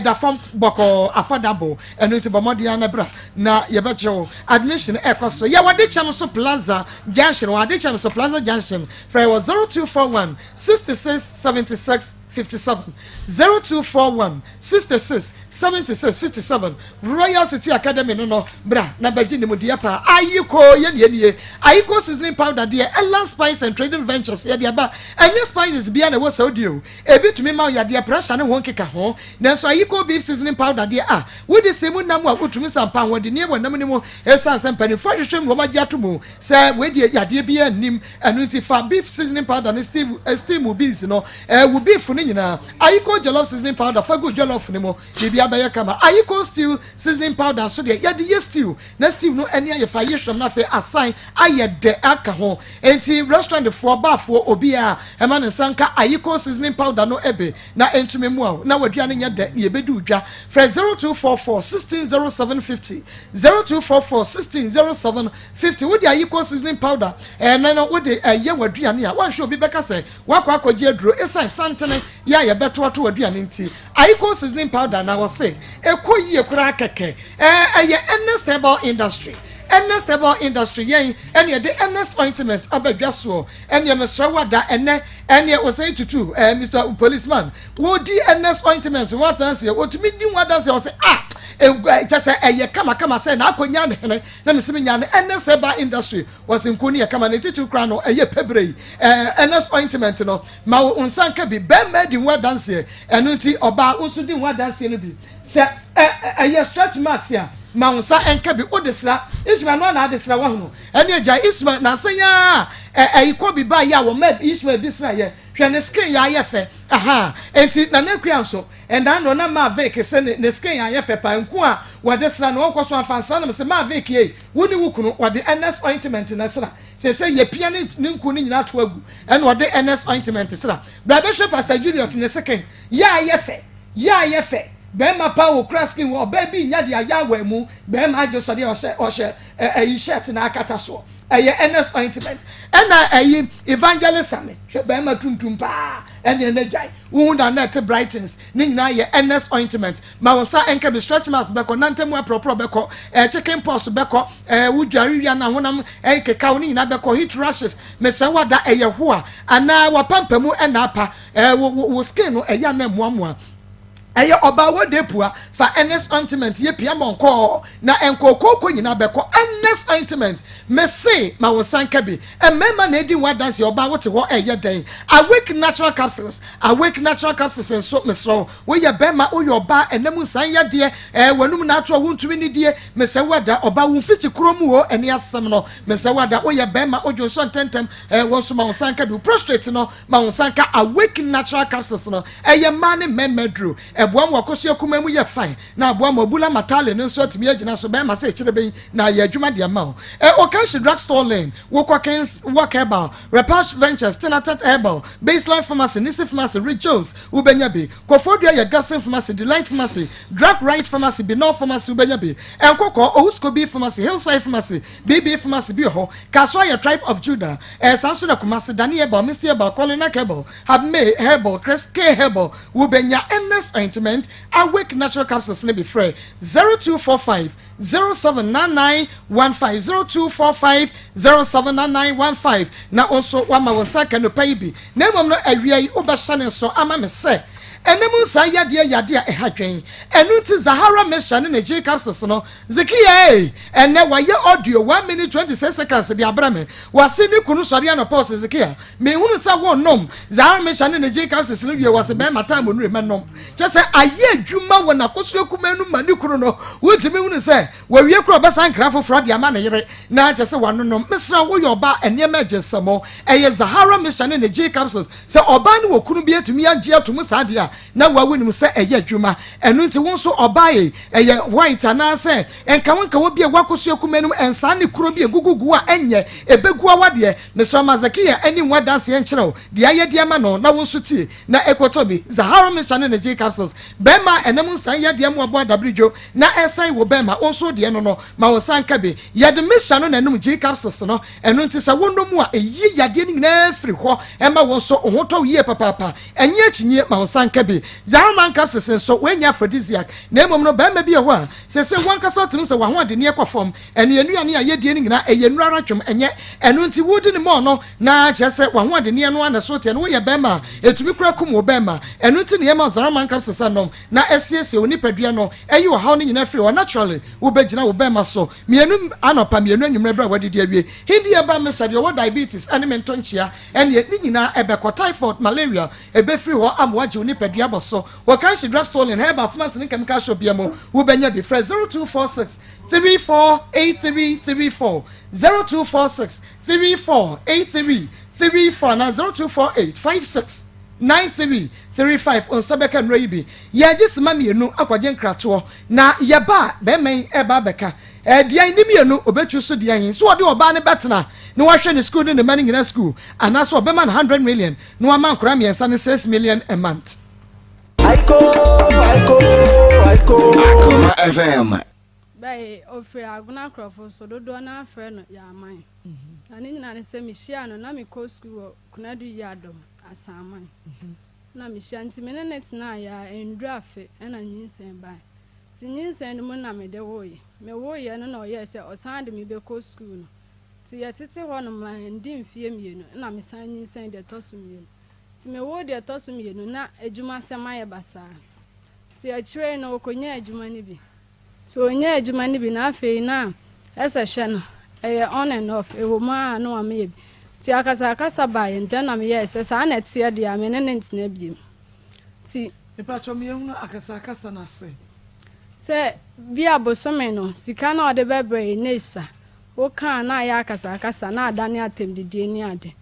da form boko affordable eno nti bomodi ana bra na ye beche ho admission ekoso ya wade cham so plaza junction wade cham so plaza junction for 0241 66 76 57 0241 66 76 57 Royal City Academy no bra na baji ni mudia pa ayiko ye ayiko seasoning powder de Elan Spice and Trading Ventures ye de ba anya spices bia na wo Saudi o ebi tumi ma ya de pressure ne won keka ho nanso ayiko beef seasoning powder de wo de semu nam a wotumi sampa wo de ne wonam ni mo esan sampa ni for hwehwem wo ma gi atomo se we de ya de bia nim anu nti fa beef seasoning powder ne steam beans no wo beef no nyina ayiko jollof seasoning powder fa go jollof ni mo bibia ba ye kama ayiko stew seasoning powder so de ya de stew na stew no ene aye fa yeshram na fe assign aye de aka ho enti restaurant for bar for obi a e ma ne sanka ayiko seasoning powder no ebe na entumi mu a na waduane nya de ye bedu dwa fra 0244 160750 0244 160750 wo de ayiko seasoning powder na no wo de ye waduane a wan hwe obi beka se wakwa akwaji aduro esan santene ya beto ato waduane nti ayiko seasoning powder na wo se ekoyi ekura keke eye Ernest Herbal Industry Ernest Herbal Industry yen ene de Ernest ointment abadwaso ene mesrawada ene wo say tutu Mr. Policeman wo di Ernest ointment what answer otimi di wada say o say just eye kama say na akonya ne na mesimi nya ne Ernest Herbal Industry was nkoni e kama ne titu kra no eye pebrei Ernest ointment no ma unsanka bi be made wada answer eno nti oba unsu di wada answer no bi say eye stretch marks ya ma unsa enka bi odesra isma no na adesra wa ho ene agya isma na sanya iko bi ba ya wo ma isma bisra ye hwe ne skin ya ye fe enti na nakua so enda no na ma vek se ne skin ya ye fe pa nku a wodesra no wonkoso afansa na se ma vek ye woni wukunu wode Ernest ointment na sra se ye pia ne nku ni nyina to agu ene wode Ernest ointment sra bra be hwe Pastor Julius ne skin ya ye fe Bema pa wo kraskin wo baby nya dia ya wa mu bema age so de o she shirt na akata so eye Ernest ointment ena evangelist ame hwe bema tuntum pa ene na jai wo na net brightens ni nyina ye Ernest ointment ma wo sa enka be stretch marks be ko nantemu apropro be ko chicken pox be ko wudwariwia na honam keka wo ni nyina be ko heat rashes me se wada eye ho a ana wa pampamu ena apa wo skin no eye na muamua eye oba wo depua fa Ernest ointment ye pia monko na enkokoko nyina beko Ernest ointment me say ma wo sanka bi emema na edi wadanse oba wo te ho eye den awake natural capsules so me so wo ye bema wo ye oba enemu san ye de wanum natural wuntumi ni de me say wada oba wo fiti kromu wo ene asem no me say wada wo ye bema ojo so ntentem wo so ma wo sanka bi prostrate no ma wo sanka awake natural capsules no eye mane memedru boam wakoso akuma mu ye fine na boam obula matale ne nso atimi agina so be ma se kirebe na ye adwuma de ma o kan shi drugstore lane wo kwakens work herbal Repash Ventures Tenatat Herbal Baseline Pharmacy Nisi Pharmacy Rituals ubenya bi Kofodua ye Gapsen Pharmacy Delight Pharmacy Drug Right Pharmacy Binor Pharmacy ubenya bi enkoko Ohuskobi Pharmacy Hillside Pharmacy BB Pharmacy bi ho Kaswa ye Tribe of Judah Sansu na Kumasi Dani Herbal Mr. Herbal Colina Herbal Habme Herbal Chris K Herbal ubenya Ernest ointment awake natural capsules ne be free 0245 079915 0245 079915 na also wama wonsaka no pay bi na mom no awia yi obahane so ama me se enemu sa yade ehadwen enu ti Zahara Mesha ne J capsules no Zekiya ene waye audio 1 minute 26 seconds de abrame wase ni kunu sori na pause Zekiya me hunu sa wo nom Zahara Mesha ne J capsules no wie wase be mata mo nure menom je se aye adwuma wona koso kumanu mani kunu no wotimi hunu se wawie kro besa nkrafo fro de ama ne yere na je se wanonom mesra wo yoba ene ma jesamo eye Zahara Mesha ne J capsules se oba ne wo kunu bi atumi agye atum sa de a na wawunim se eye adwuma enu nti wonso obaye eye white ana se enka wonka wo bia wakoso akumanum ensa ne kuro bia gugugu a enye ebegu awade ne so Mazakia eni wadanse enkyerɛw de aye de ma no na wonso tie na ekotobi Zahara Mesha ne J capsules bema enam nsan ye de mo abo adabridwo na ensan wo bema wonso de no ma wonsan ka be ye de Mesha no nanum J capsules no enu nti se wonom a eyi yade ni na firi ho ema wonso ohoto yie papa enye akyinye ma wonsan kabi Zaraman capsules so when ya aphrodisiac na emom no ba ma bi e ho a se wan kasa otum se wa ho ade ne ekofom ene yenu ane aye die ne nyina eyenura ratwem enye eno nti wodi ne mo no na chese wa ho ade ne no ana so te no ye ba ma etumi kura kum wo ba ma eno nti ne ma Zaraman capsules anom na esiesie oni padua no eyi wo haw ne nyina free naturally wo begina wo ba ma so mienu anopa mienu anwumre bra wadidi awie hindi ya ba mesa de wo diabetes ane mento nchia ene ni nyina ebeko typhoid malaria ebe free ho amwaje oni padua boso wo kan shi drugstore in herb pharmacy ne chemical shop biamo wo benya bi fresh 0246 348334 0246 348334 na 0248 56 9335 on Sabeka Nreibi. Ya just mami enu akwaje nkrato na yeba be men eba beka. Dia nim yenu obetu so dia hin. So ode oba ne betena na wahwe ne school ne man ngina school. Ana so obema 100 million. No aman kura miensa ne 6 million a month. Akoma FM. By ofre aguna crofo so dodo na afre no ya man. Ani nyina ne se mi hia no na mi ko school kunadu yadom asaman. Na mi hia nti menenet na ya endrafe na nyinsen bai. Ti nyinsen mo na me de woye. Me woye no na oye se osan de mi be ko school no. Ti ya tete ho no ma ndi mfie mienu na me san nyinsen de toso mienu. Ti me wo de toso mienu na adwuma sema ye basa. Ti ya chire no okonya adwuma ni bi. Ti onya adwuma ni bi na afei na ese hwe no on and off e wo ma no ame ti akasa ba ente na me yes sa na tie de amene ntina biem ti Epa chomi ehunu akasa na se bia bosome no sika na ode bebre nesa wo kan na ya akasa na adane atem didie ni ade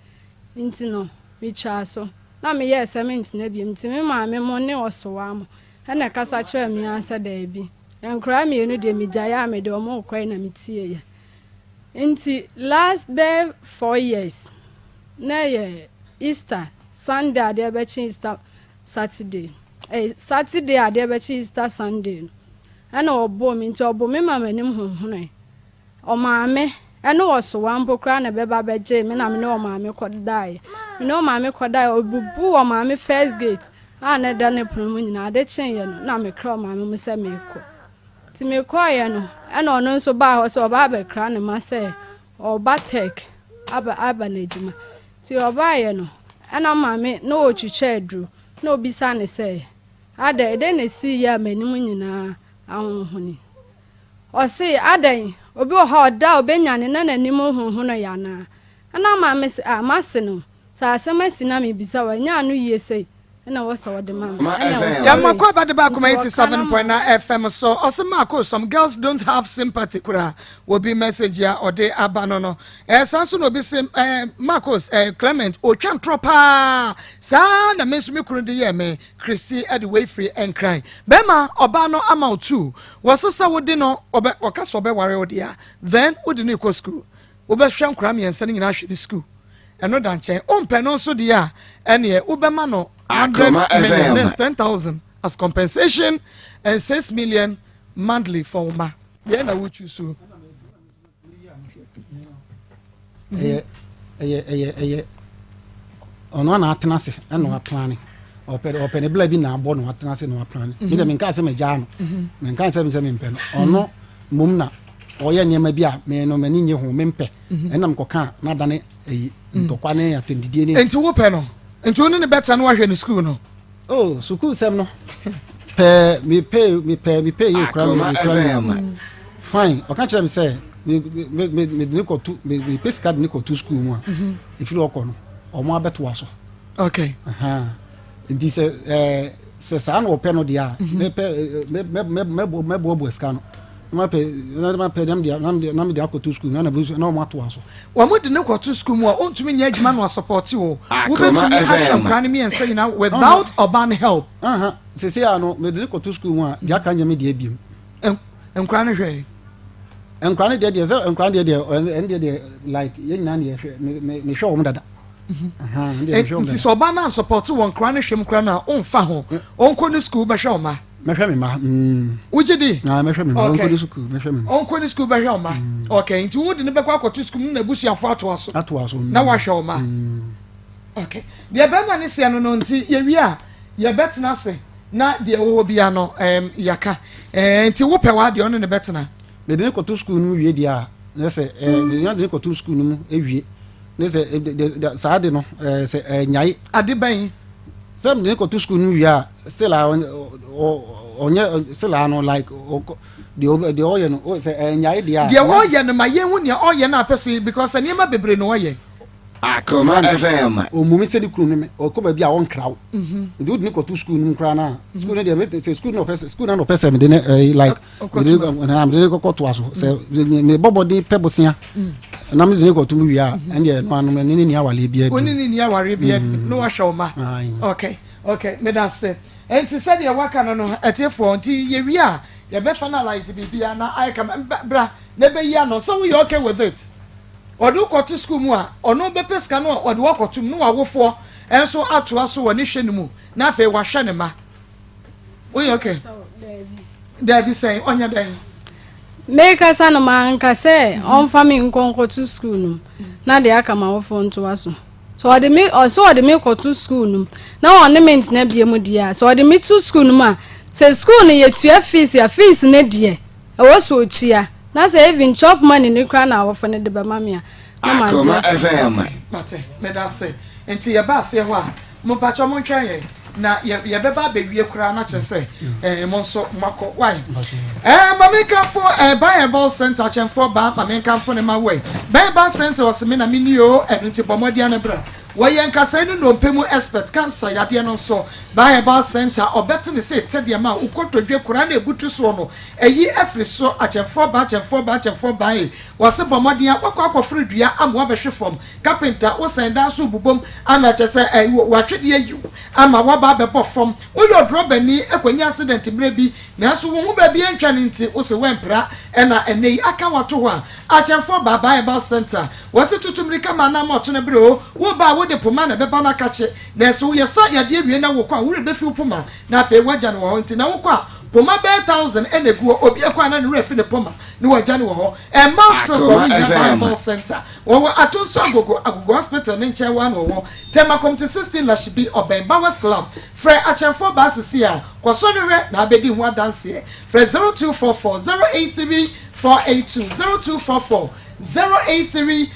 nti no mi cha so na me yes me ntina biem ti me ma me mo ne osowa mo na kasa kire mi ansa da bi enkra me enu de mi jaya me de omo kwai na mi tie ya nti last day 4 years na ye Easter Sunday ade be chi Easter Saturday Saturday ade be chi Easter Sunday ana obo mi nti obo me mama nim honhon o maame ana woso wampo kra na be ba beje me na me no maame kodai me no maame kodai obubu o maame first gate ana da ne promo nyina ade chen ye no na me kra o maame mu se me ko ti me ko ye no ana ono nso ba ho so ba be kra ne ma se o ba tek aba na ejuma ti oba ye no ana maame no otwitwa adru na obisa ne se ada ede na si ya manim nyina ahonhoni o se adan obi o ha oda obenyane na nanim honhono ya na ana maame se amase no sa asemasi na me bisa wa nya no yie sei na wo so wode mama ya makwa bade ba kuma 87.9 FM so Maa Akos some girls don't have sympathy kura will be message ya ode abano no sanso no be say Maa Akos Clement o twan tropa sa na mesumi kunu de ye me Christy at the way free and cry bema obano amount too was so wode no obe wakaso obe ware ode ya then wode no ko school obe hwan kura me ensa nyina hwe school eno dan chen ompe no so de ya ene ubema no 100 million, that's 10,000 as compensation and 6 million monthly for Uma. Yeah, na what you so. Ono na atenase eno aplan open bla bi na abo no atenase no aplan me de menka se me ja no menka se me mpe no ono mum na oye niam bi a me no mani nye ho mempe enam koka na dane ntokwa ne atendidie ni enti wo pe no enti woni ne better no wahwe ni school no oh school sem no pe me pay you crowd fine o kan kire me say me ni ko tu me pay card ni ko tu school mu a if you okọ no o mo abeto aso okay enti se sa no pe no dia me bo ska no ma pe dem dia na me dia ko tu school na o mo ato aso wa mo de ne ko tu school mu a ontumi nya adwuma no support wo betumi asham kran me and say now without urban help se se ano me de ne ko tu school mu a dia kan nya me dia biem enkran hwe enkran dia enkran dia like ye nyina ne me hwe o mo dada nti so urban na support wo nkran hwem kran na onfa ho onko ni school be hwe o ma mehwe me ma ujidi mehwe me ma onko di school mehwe me onko di school behwe o ma okay nti wo de ne be kwa akoto school na busuafo ato aso na wa hwe o ma okay de be ma ne se no nti ye wi a ye betna se na de wo bia no yaka nti wo pe wa de ono ne betna me de ko to school no wie dia na se me de ko to school no ewie na se sa de no se nyai ade ban some de ko to school no wie a still onye still no like the oye no se nyai dia de oye no ma ye hu ne oye na person because anima bebre no oye Akoma FM. Mumi se di kunu ne me ko ba bia won krawo do ni ko to school nu kra na school ne de me say school no person school na no person me de like na me de ko to aso say me bobody pebosia na me de ko to mu wi a ende no anu ne ni awale bia bi oni ni aware bia no wa show ma okay me da say enti said ye waka no etiefo enti ye wi a ye be finalize bibia na I come bra na be ya no so we okay with it odu ko to school mu a ono be peska no odu wakotum no wawofo enso ato aso woni hwe mu na afa wa hwe ne ma we okay David say onya dan make us an man ka say on farming konko to school no na de aka ma wofo nto aso so ode me ko to school no na on ment na bia mu dia so ode me to school no ma say school no ye tua fees ne die e wo so tua na say even chop money ni kra na wofo ne de ba mamia na ma Akoma FM. mate me da say enti ye ba say ho a mo pa cho mo twen na ye beba be wie kura na chese mo nso mako why mameka for Bible center chemfo ba mameka for ne ma way Bible center was me na minio enti bomodia na bra wayen kasa no mpemu expert cancer yade no so Bible center obet ne say tede ma ukotodwe kura na ebutu so no eyi afri so achemfo ba wase bomodia kwakwa fridua amwa be hwefom carpenter wo senda so bubom ama chese watwede ayu ama waba be bofom wo yo drobani ekwanya accident brebi na so wo ba bi antwa ne nti wo se wempra na enei aka wato ho a achemfo ba Bible center wase tutumrika mana ma oto ne bre o wo ba wo de poma na beba na kache na so ye sa yade awie na wo kwa wo rebefi poma na afa waja ne wo nti na wo kwa poma be 1000 enegu obi akwa na ne refi ne poma ne waja ne wo ho master for Bible center wo atonso agogo hospital ne nche wa no wo temakom to 16 la shibi oben Bowers club frɛ achemfo ba sisi a kwasonere na abedi ho adanse frɛ 0244 083 482 0244 083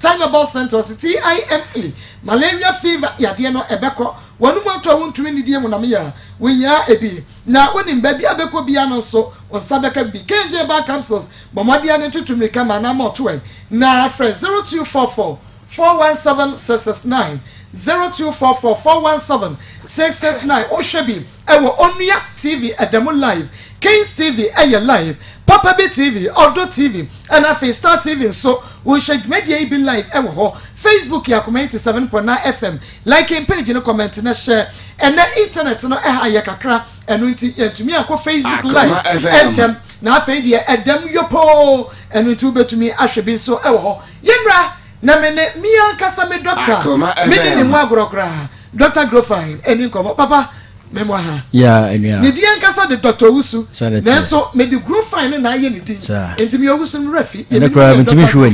timeable center TIME malaria fever yade no ebeko wonu moto wontumi ni die mu na me ya wonya ebi na wonim ba bia beko bia no so onsabeka bi kenje ba capsules bomade ne tutumri kama na moto na frɛ 0244 417 669 0244 417 669 Oshabi ewo Onua TV Adamu live Kings TV live Papa B TV Odo TV and Afi Star TV so we should media be live ewo ho Facebook ya Akoma 87.9 FM like and page no comment na share and na internet no ya kakra enu nti yentumi akọ Facebook live entem na afi de Adam yopo enu nti ubetumi ahwebi so ewo ho yemra na mene mia kasa me doctor mene ni mwa grokra Dr. Grofine eni ko papa memo ha ya enua ni dia kasa de Dr. Wusu na so me de Grofine na ye ni din enti me Wusu no rafi ye me ntimi hwe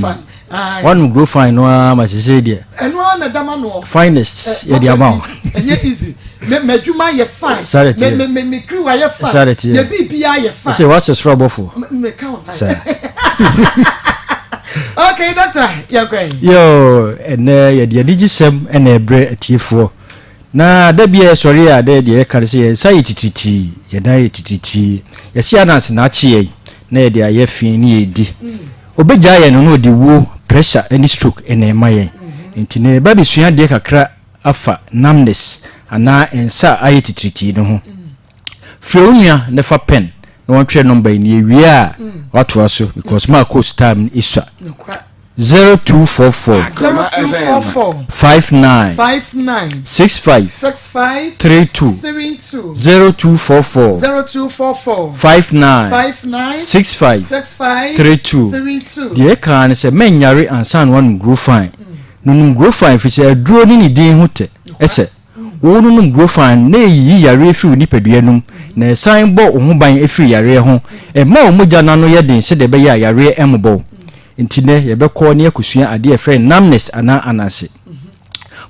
one Grofine no ma sese dia eno na dama no finest ye dia ma enye easy me djuma ye fine me kriwa ye fine ye bibia ye fine say what's the trouble for me count okay doctor you're great yo ye de digisem na ebre atiefo na da bia sori a da de kare se ye sai tititi ye da ye tititi ye sia na se na chie na ye de aye fin ni edi obeja ye no no de wo pressure any stroke na ema ye enti na ba bi sua de kakra afa numbness ana ensa aye tititi no ho freunia ne fa pen no one train number in wi a what was so because Maa Akos time is 0244 59 65 32 0244 59 65 32 the can say men yare ansan one grow fine no grow fine fi say aduro ni din hote ese wonunum grow fine na yi yare fi nipadua num na san bo ho ban efiri yare ho e ma omugya na no ye den se de be ya yare embo ntine ye be ko ne akusua ade e friend numbness ana anase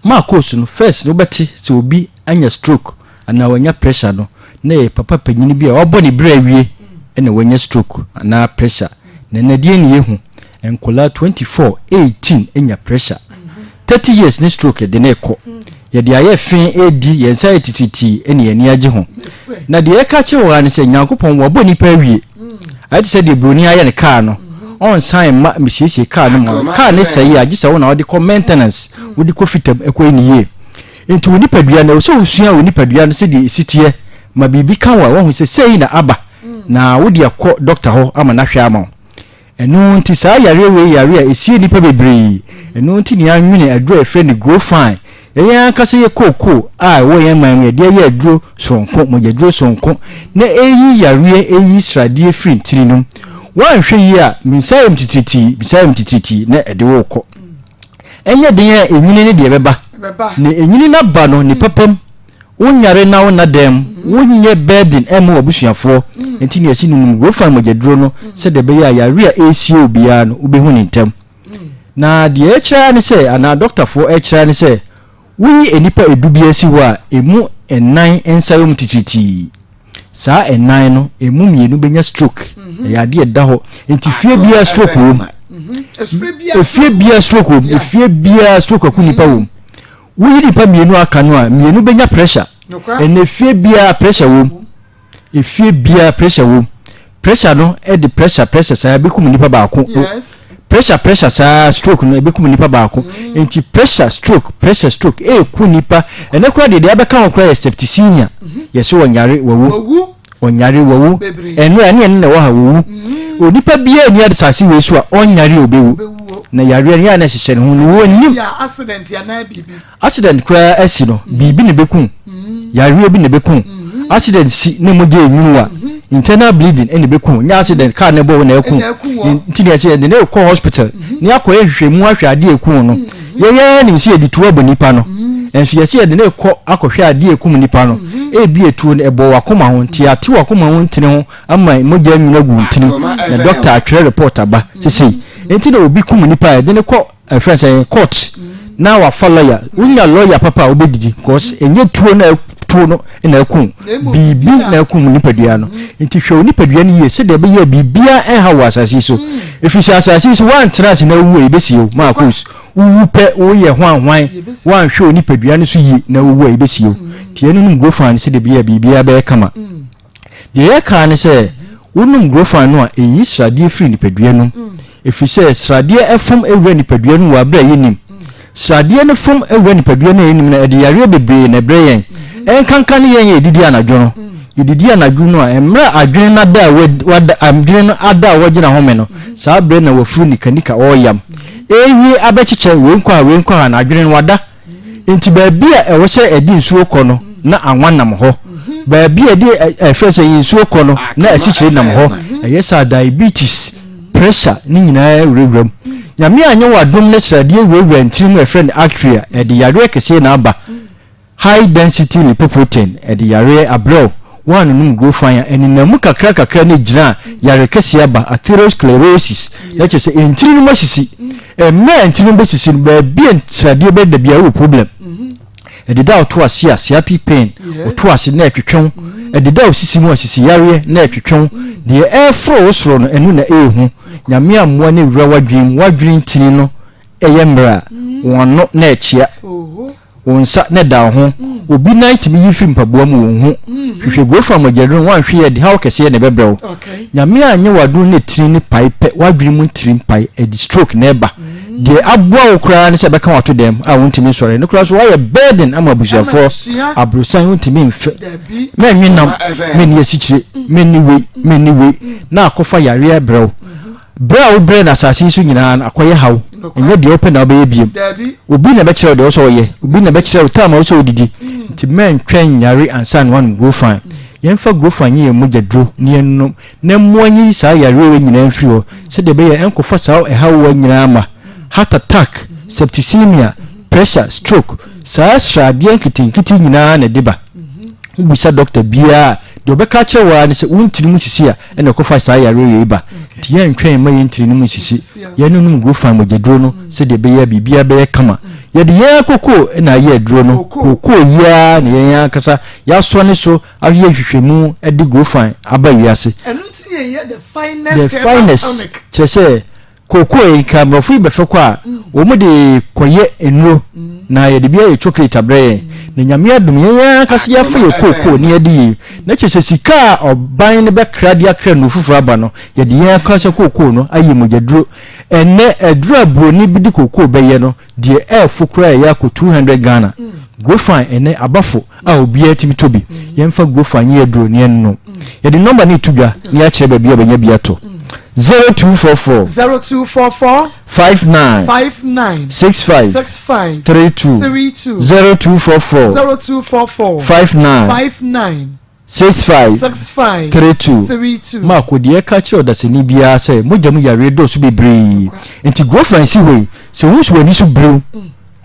Maa Akos no first no beti se obi anya stroke ana wanya pressure no na papa panyini bi a obo ne bra wie na wanya stroke ana pressure na die ne yehu enkola 24 18 enya pressure 30 years ne stroke de na ekọ ye de aye fin edi ye nsa tititi ene ye ni age ho na de e ka che wa ne se Nyankopon wo bo nipa wie ati se de broni aye ne car no on sign ma misiesie car no mo car ne sai age se wo na wo de maintenance wo de ko fitam ekọ ni ye enti wo nipa dua na wo so usua wo nipa dua no se de sitie ma bibi kan wa wo se sei na aba na wo de akọ doctor ho ama na hwe ama enu nti saa yare we yare a esie nipa bebre enu nti ni anwene adro e friend grow fine eya kase ye koko a wo ye man ye de ye adro sonko mo ye adro sonko na eyi yare eyi sradie free tirinum wan hwe yi a misayem tititi na ede wo ko enye de ye enyini ne de beba na enyini na ba no ni papam wonyare na wona dem wonye burden emu obusuafo enti ne asi num grow fine mo ye adro no se de be ya yare a esi obia no ubehu ni ntem na de ekira ne se ana doctor for ekira ne se wi enipa edubia si ho a emu enan ensayom tititi saa enan no emu mienu benya stroke ya de da ho enti fie bia stroke wo efie bia stroke wo efie bia stroke ku nipa wo wi nipa mienu aka no a mienu benya pressure ene efie bia pressure wo efie bia pressure wo pressure no e de pressure saa be ku nipa ba ko pressure sa stroke no ebekum nipa baako enti pressure stroke e ku nipa ene kura de abeka won kura septicemia yeso wonyare wawu enu ane na wa ha wawu onipa bia ni adisase we so a onyare obewu na yare ni ana hihye ne ho no woni accident ya na bibi accident kura asi no bibi ne bekum yare obi ne bekum accident si ne mo je enwuwa internal bleeding ene bekum nya accident car ne bo na ekun ntini ache de ne ko hospital ni akoye hwehwemu ahwe ade ekun no ye ni si editu abo nipa no enso ye se de ne ko akohwe ade ekun nipa no ebi etu no ebo wakoma ho nti ate wakoma ho ntine ho ama moja nwuna gu ntine na doctor atwe report aba sisi enti na obi kum nipa de ne ko friends court na wa follow ya unya lawyer papa obedidi because enye tuo na no ina ekun bibi na ekun nipadua no nti hwe nipadua ni ye se de be ye bibia en ha wasasi so efisi asasi so wan trans na wu e besi o Maa Akos wu pe wo ye hwan wan hwe nipadua ni so yi na wu e besi o tie no go fan se de be ye bibia be kama de ye ka ne se wonum go fan no a eyi sradie free nipadua no efisi sradie efom ewe nipadua no wa bra yenim sradie no fom ewe nipadua no yenim na de yare bebre na bre yen kankan yen edidi anadwo no edidi anadwo no a emra adwen na da wada amdwen no ada wagina home no saa bre na wafuru nikanika oyam ewi abechiche wenkwa na adwen wada enti baabi a ewo se edi nsuo kɔ no na anwanam ho baabi edi efese nsuo kɔ no na asichire nam ho eyesa diabetes pressure ni nyina ewuram nyame anye wadom na sradie wewura ntirim e friend atria edi yare kese na aba high density lipoprotein edi yare abro one num grow fire eni namu kakra ne gina yare kese aba atherosclerosis na che se entiri no masisi entiri no besisi ba bien sradie be da bia wo problem edi da oto ase asiati pain oto ase na etwetwon edi da osisi mu asisi yare na etwetwon de efro osoro no enu na ehu nyame ammoa ne wura wadwin tini no eyemra wono na echia wonsa ne da ho obi night mi yifi mpaboa mu wonhu hwehwe go from agedron wan hwe de how kese ne bebrɛw nyame anye wadu ne tini ne pipe wadwin mu tiri pai edi stroke na eba de aboa okra ne se beka wato dem a wontimi sore ne kra so why burden ama busuafo abrosan wontimi mfe menwinam meni asichire meni we na akofa yare brɛw brɛw brɛ na asase so nyina akoye haw enye de open na obeye biem obi na be kyerɛ de so ye obi na be kyerɛ time wo so odidi nti men twen yare ansan one go fine yemfa go fine ye mojadro ne ennom na moanyi saa yare we nyina mfiri ho se de be ye enkofa saa haw nyina ama heart attack septicemia pressure stroke saa sradie nkitinkiti nyina na deba ubisa doctor bia de obeka chewa ne se wontiri mu sisi a ene kofa saa yare we iba ti yen twen ma yen tiri mu sisi yen num go fa mojadro no se de be ya bibia be kama ye de ye koko na ye duro no koko ya na ye kasa ya so ne so aye hwehwemu e de grofan aba wiase enu ti ye the finest chese koko e ka mrofu be fe kwa o mu de koye enuro na ye de bia ye chocolate abre na nyame adum ye kasa ya fa ye koko ne ye de na chese sika oban ne be kradia kra no fufu aba no ye de ye kasa koko no aye mojaduro ene eduro abroni bi de koko be ye no de e fukura ya ko 200 Ghana grofan ene abafo a obi atimi tobi ye mfa grofan ye duro ne no ye de number ni tudwa ni a kire ba bia banya bia to 0244 59 65 32 0244 59 65 32 ma ko de ka kire odaseni bia say mojamu yare do so bebre enti grofan si hoi se wo so ani so brew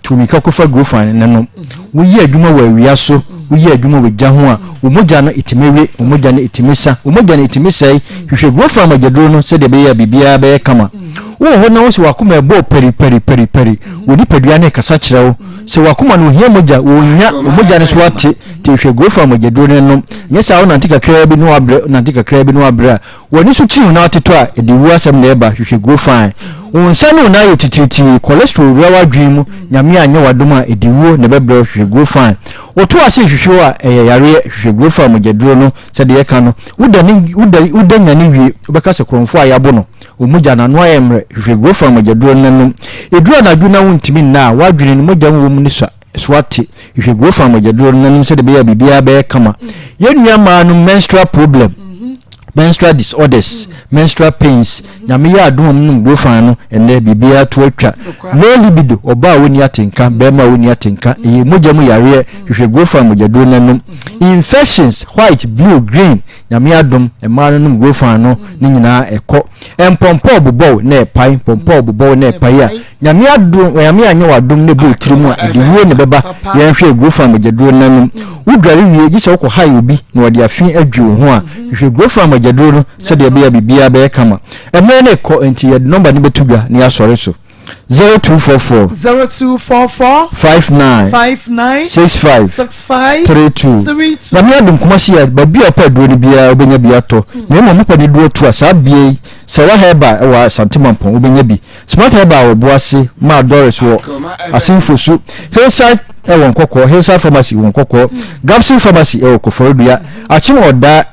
tumi ka kofa grofan nanom wo yi adwuma wa awia so wo yi adwuma wa gya ho a wo moja no itimewe wo moja no itimisa wo moja no itimisai hwehwe grofan magedro no se de be ya bibia be kama wo ho na wo se wakoma ebo peri wo ni padua ne kasa kire wo se wakoma no hia moja wo nya wo moja ne so ate te hwehwe grofan magedro no nom nyesa wo nantika kra bi no abre nantika kra bi no abre wo ni so kiri na ateto a edi wu asem na eba hwehwe grofan wonsanu na yo tititi cholesterol rawa dwimu nyame anya wadoma ediwo ne bebre hwehwe grofan oto ase hwehwe a yare hwehwe grofan mogedro no se de yeka no udanya ne wie obeka se kronfo ayabo no omuja na no ayemre hwehwe grofan mogedro no eduro na dwuna wontimi na wadwene ne mogya wo mu ni swati hwehwe grofan mogedro no se de be ya bibia be kama yenua ma no menstrual problem menstrual disorders menstrual pains nyame ya adom num grofan no ene bibia to atwa no libido oba woni atenka bema woni atenka e moja mu yare hwehwe grofan mojadro nanum infections white blue green nyame adom e ma num grofan no ni nyina ekọ empompo obobo na epai pompo obobo na epai a nyame adom nyame anya wadom ne bo tirimu a ediwo ne beba ye hwehwe grofan mojadro nanum wudware wie gise okọ hai obi na wode afin adwu ho a hwehwe grofan mojadro no se de be bibia be kama emre ne ko enti ye number ni betugwa ni asore so 0244 59 65 32 na me adum kuma sia ba bia opa duro ni bia obenya bia to na mo mopa ni duro to asa bia se wa heba wa santimampon obenya bi smart heba wo boase ma doris wo asinfosu hillside won kokko hillside pharmacy won kokko gapsin pharmacy koforodua achimoda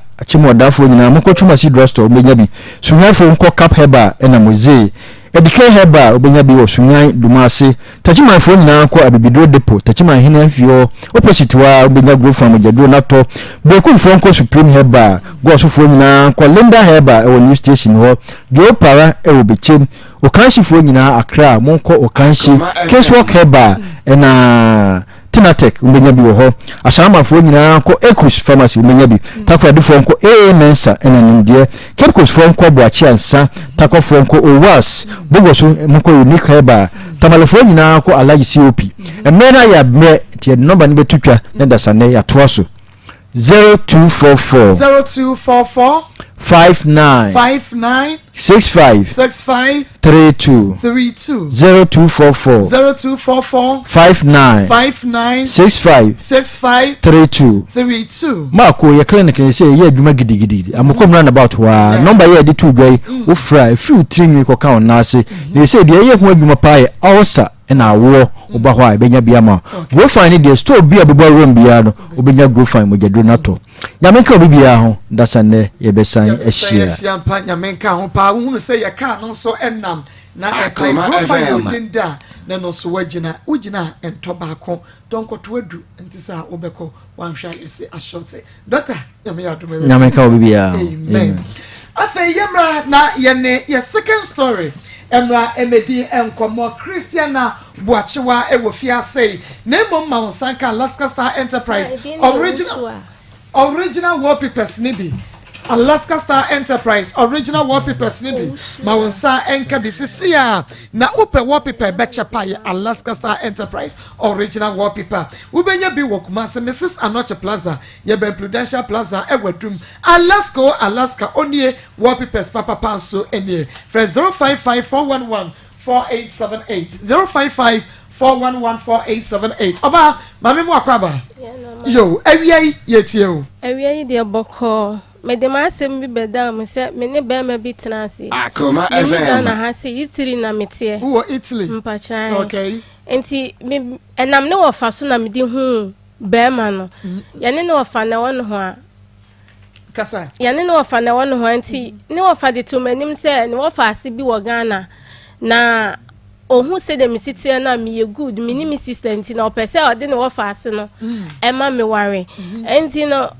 nyina mokotuma si drugstore obenya bi sunyafo nko cap heba na moze edike heba obenya bi wo sunyan dumase tachima fo nyina ko abibidro depot tachima hina afio opposite wa obenya grofan mojadro nato beku fo nko supreme heba go so fo nyina ko linda heba e new station ho jo para e obechem okanshi fo nyina akra monko okanshi casework heba na Tinatek umbenya bi wo ho asama fo nyina ko Ekus pharmacy umbenya bi takwa de fo nko mensa ena nimdie Kepkos fo nko boachi ansa takwa fo nko Owas bogoso mko unique heba tamalefo nyina ko alaji COP emena ya bre tie number ni betutwa na dasane ya toaso 0244 59 65 32 0244 59 65 32 Marco your clinic say ye adwuma gidigidi amokomra na about wa number ye di tu dwai wo fra free trinwi ko ka on ase they say de ye ho adwuma pae awsa na wo oba ho a benya bia ma go find the store bia bebo room bia no obenya go find mojadro nato nyamenka obi bia ho dasane ye besan ehia pa nyamenka ho pa hunu say ye ka no so enam na Akoma FM dinda na no so wagina ento baako donko to adu ntisa obeko wanhwa ese ashote doctor nyamenka obi bia amen afa yemra na ye second story emra emedi enkomo Christiana Boachiwa ewofia say nemo Maunsanka Alaska Star Enterprise original wallpapers nibi Alaska Star Enterprise original wallpapers nibi Maunsa enka bisisia na ope wallpaper bechepa ya Alaska Star Enterprise original wallpaper ubenya bi wokumase Mrs. Anoche Plaza ye ben Prudential Plaza ewadum Alaska onie wallpapers papa panso enie for 055411 4878 4114878 oba mame mu akwaba yo awia yetie o awia yi de boko me de ma asem bi beda mo se me ne be ma bi tenase Akoma FM na ha se Italy na metie wo Italy mpachan okay enti enam ne wo fa so na me di hu be ma no ye ne wo fa na won ho a kasa ye ne wo fa na won ho enti ne wo fa de to manim se ne wo fa ase bi wo Ghana na ohun se de me sitie na me ye good me ni me sister enti na opese o de ne wo fa ase no e ma me ware enti no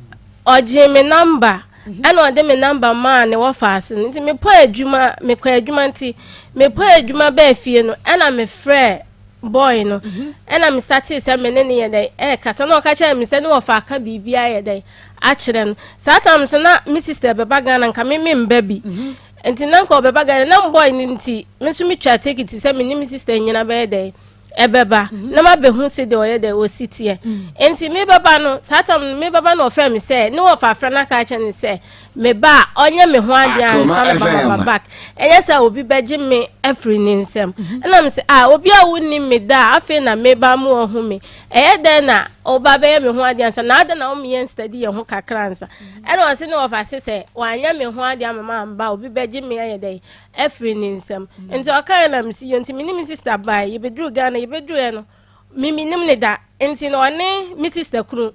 oje me number ana o de me number ma ne wo fa ase enti me po adwuma me kwa adwuma enti me po adwuma ba afie no ana me frɛ boy no ana me start say me ne ne ye dey kasa no ka cha me se ne wo fa ka bibia ye dey a kire no satam so na me sister beba Ghana nka me mba bi enti nanko beba Ghana na boy ni nti me so me twa take it say me ni me sister nyina be dey ebeba na ma be hu se de oye de o sitie enti me baba no satam me baba no ofre me say ne wo fa afra na ka cha ne say me ba onye me ho ade an sa baba back eye say obi beje me afri ni nsem na me say obi a woni me da afi na me ba mu ohu me eye de na oba be me ho ade an sa na ade na o me yen study ye ho kakra nsa e na o se ne wo fa se say wanya me ho ade amama amba obi beje me aye de afri ni nsem enti o kan na me si yo enti me ni me sister ba ye bedru Ghana bedru e no mimi nim ne da enti no ne mi sister kru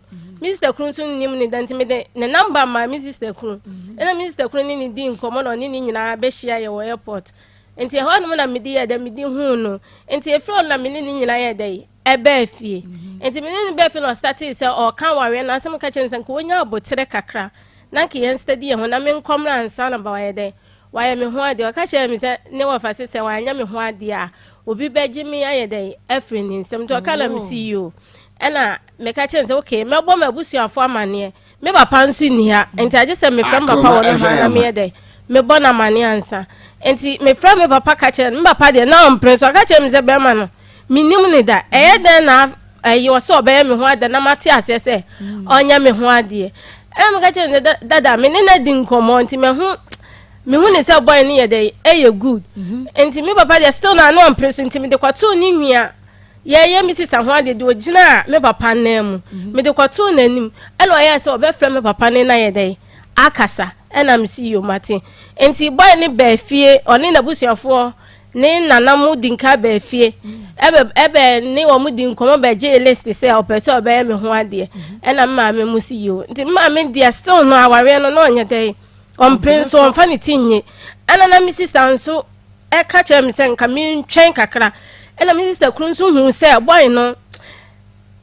so nim ne da enti me de ne number ma mi sister kru na mi sister kru ni di nkomo no ni nyina be hia ye wo airport enti ho no na me di ya da me di hu no enti e fro na me ni nyina ye da e ba afie enti me ni be afie no start say o kan ware na asem ka chense ko onya abotere kakra na ke yen study ye ho na me nkomra ansa na ba wa ye da wa ye me ho ade o ka che me se ne wo fa se wa anya me ho ade a obi beji me aye dey afri ni nsem to kala me see you ena me ka chen say okay me bo mabusu afo amane me papa nsu ni ha enti age say me from papa won ha me dey me bo na mane ansa enti me from me papa ka chen me papa dey na ompre so ka chen me say be ma no minim ni da eye den na you so be me ho ade na mate ase say onya me ho ade me ka chen dada me ne na di nkomo enti me hu ne say boy ni ye dey good enti me papa dey still na no impress enti me dey kwato ni nwia ye me sister ho ade dey ogina me papa na mu me dey kwato nanim eno ye say obe frɛ me papa ne na ye dey akasa ena me see you Martin enti boy ni ba fie oni na busuafo ni nana mu dinka ba fie ebe ni wo mu din komo ba je list say o person obe me ho ade ena ma me mu see you enti ma me dey still no aware no no nya dey on prince on funny tinye ana na mi sister nso e ka che mi se nka mi ntwen kakra ana mi sister kru nso hu se boy no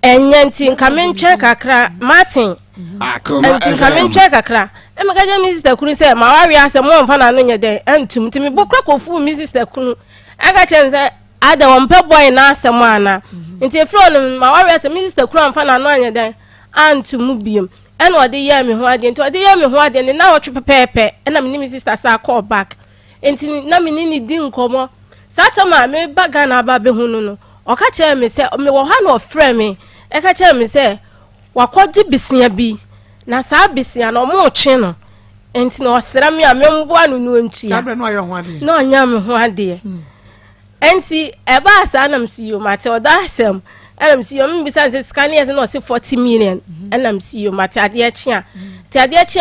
enyanti nka mi ntwen kakra Martin Akoma FM nka mi ntwen kakra e me ka je mi sister kru se ma wari ase mo mfa na no nye de antum ti mi bokra kofu mi sister kru aka che nse ada won pe boy na asem ana nti efro no ma wari ase mi sister kru mfa na no nye de antum biem and what the year me who had into the year me who had and now pepe and I'm name sister sa call back enti na me ni din komo satama me baga na ba be hunu no o ka che me se me wo ha no frɛ me e ka che me se wakɔgye bisia bi na saa bisia no mo twe no enti na osra me a me mboa no no ntua na no ayo ho ade na onya me ho ade enti e ba sa na msiyo mate oda asem I'm see you besides scanning no 40 million and I'm see you mate ade chia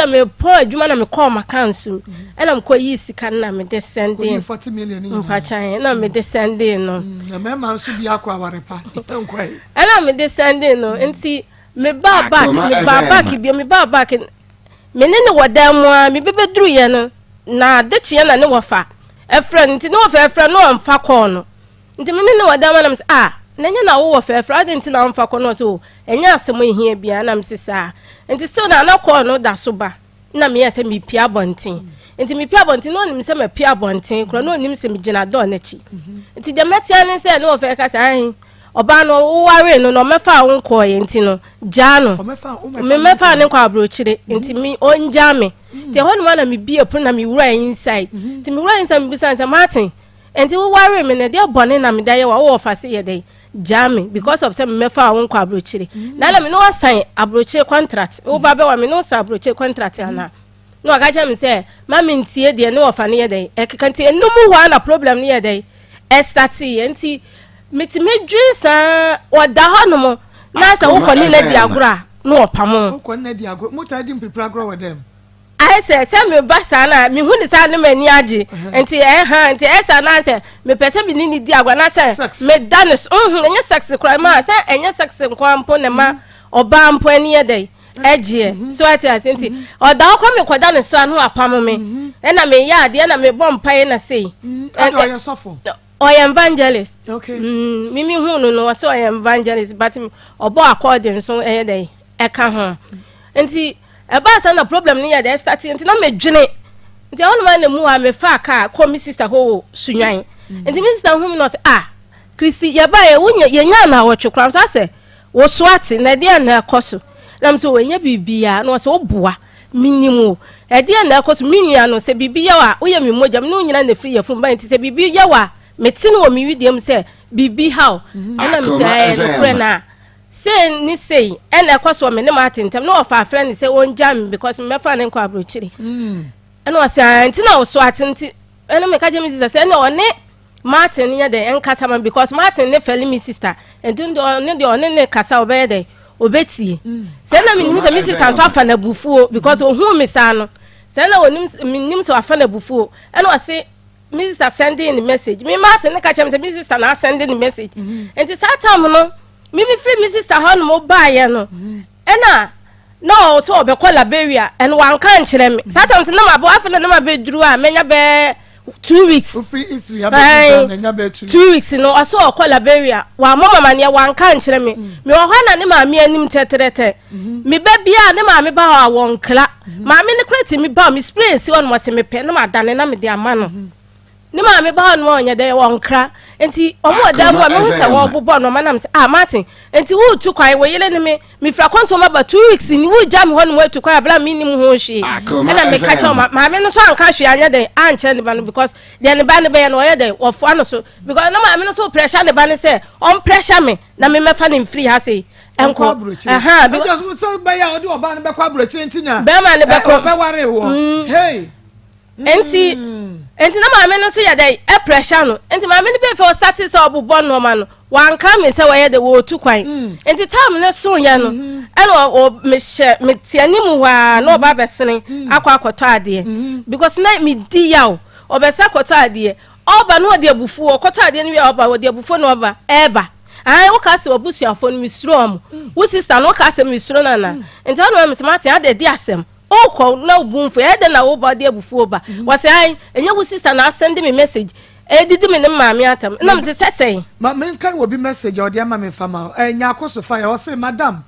me po adwuma na me call my council and I'm call yi sika na me de sending 40 million mpachan na me de sending no na me ma so bi akwa warepa enkwai and I'm de sending no enti me ba back bi me ba back me ne ne wadam a me bebedru ye no na de chia na ne wofa e friend nti no wofa friend no amfa call no nti me ne wadam na me nanya na wo fefra de nti na mfa kono so enya asemo ehia bia na msisa nti still na call no da so ba na me yesa me pia bonten nti me pia bonten no nim se me pia bonten kro no nim se me gina do na chi nti de metia ne se no fe ka sai oba no wo ware no no mefa wo nko ye nti no ja no me mefa ne kwa abrochire nti mi onja me nti ho no na me bia pro na me wura inside nti me wura inside me bisa Martin nti wo ware me ne de bone na me da ye wo fa se ye dey jami because of some mefa won kwa abrochire na la me no sign abrochire contract wo ba be wa me no sign abrochire contract ana no aga jam say mama ntie de no ofa ne ye dey e kanti enum ho na problem ne ye dey e start enti meti medwi sa oda hono na sa wo koni na di agora no opamo wo koni na di agora mo ta di mpipra agora with them I say me basa na me hu ni sa na mani age enti enti esa na say me pese bi ni di agora na say me danis enye sex crime ma say enye sex nkwampo ne ma oba mpo ani ye dai eje so ati asenti oda okwa me kwada ne so anu apamo me na me ya de na me bom pae na sei oya sofo oya evangelist okay mimi hu no so oya evangelist but obo according so dai eka ho enti eba sa na problem ni ya dey start enti na medwene enti onu ma na mu a me fa ka call me sister ho sunwan enti me sister hu me no say Christy ya ba ye ye nya na wo twekran so ase wo so ate na dey na ekoso na mso wo nya bibia na wo se wo boa minimu e dey na ekoso minua no se bibia wa wo ye me mogam no nyina na free ye from ba enti se bibia wa meti no wo mi widiem se bibi how na me say no kure na say ni say and ekoso me ne ma atentem no of our friend say won jam because me fa ne nkwa abrochiri and was say enti na wo so atenti ene me ka je me sister say na one Martin ya de enkasa man because Martin ne feli me sister and ne kasa obey de obeti say na me say me sister so afa na bufuo because ohun me sa no say na onim so afa na bufuo and was say me sister sending the message me Martin ne ka chem say me sister na sending the message and it's that time no me free me sister han mo buy no ena no to obekọ Liberia and wan kan kire me satam na mabo afele na mabeduru a menya be 2 weeks free is ya be nya be 2 weeks no aso okọ Liberia wa mama ne wan kan kire me me wo hana ne ma me anim tetrete me ba bia ne ma me ba wa won kla ma me ne kreti me ba me spray si on mo se me pe na ma dane na me de ama no ni ma me ba no onye de won kra enti omo da mo me hu se wo bobo no manam se Martin enti wo tu kwai wo yele ni me fra konto ma ba 2 weeks ni wo jam ho no wo tu kwai abla mi nim ho hwe na me ka che ma me no so anka hwe anya de anche ne ba no because de ne ba ne be no ye de wo fo no so because na ma me no so pressure ne ba ne se on pressure me na me fa ne free ha se enko because mo so ba ya odi oba ne be kwa brochi enti na be ma ne be ko be ware wo hey enti na ma me no so ya dey e pressure no enti ma me ne be for start so obobo no ma no wan ka me se we de wo tu kwan enti time ne so ya no ene o me tiani mu hwa na oba besene akwakoto ade because na me di ya o be sa koto ade oba no de abufu o koto ade ne we oba o de abufu no oba eba wo ka se obusuafo no misro am wo sister no ka se misro na na enti na me se Martin ade di asem okọ na obunfo e de na wo ba de abufu oba wase ai enye wo sister na send me message didi me ne maami atam na me sesei ma men kan wo bi message o de ama me fama nya akoso fa ya o say madam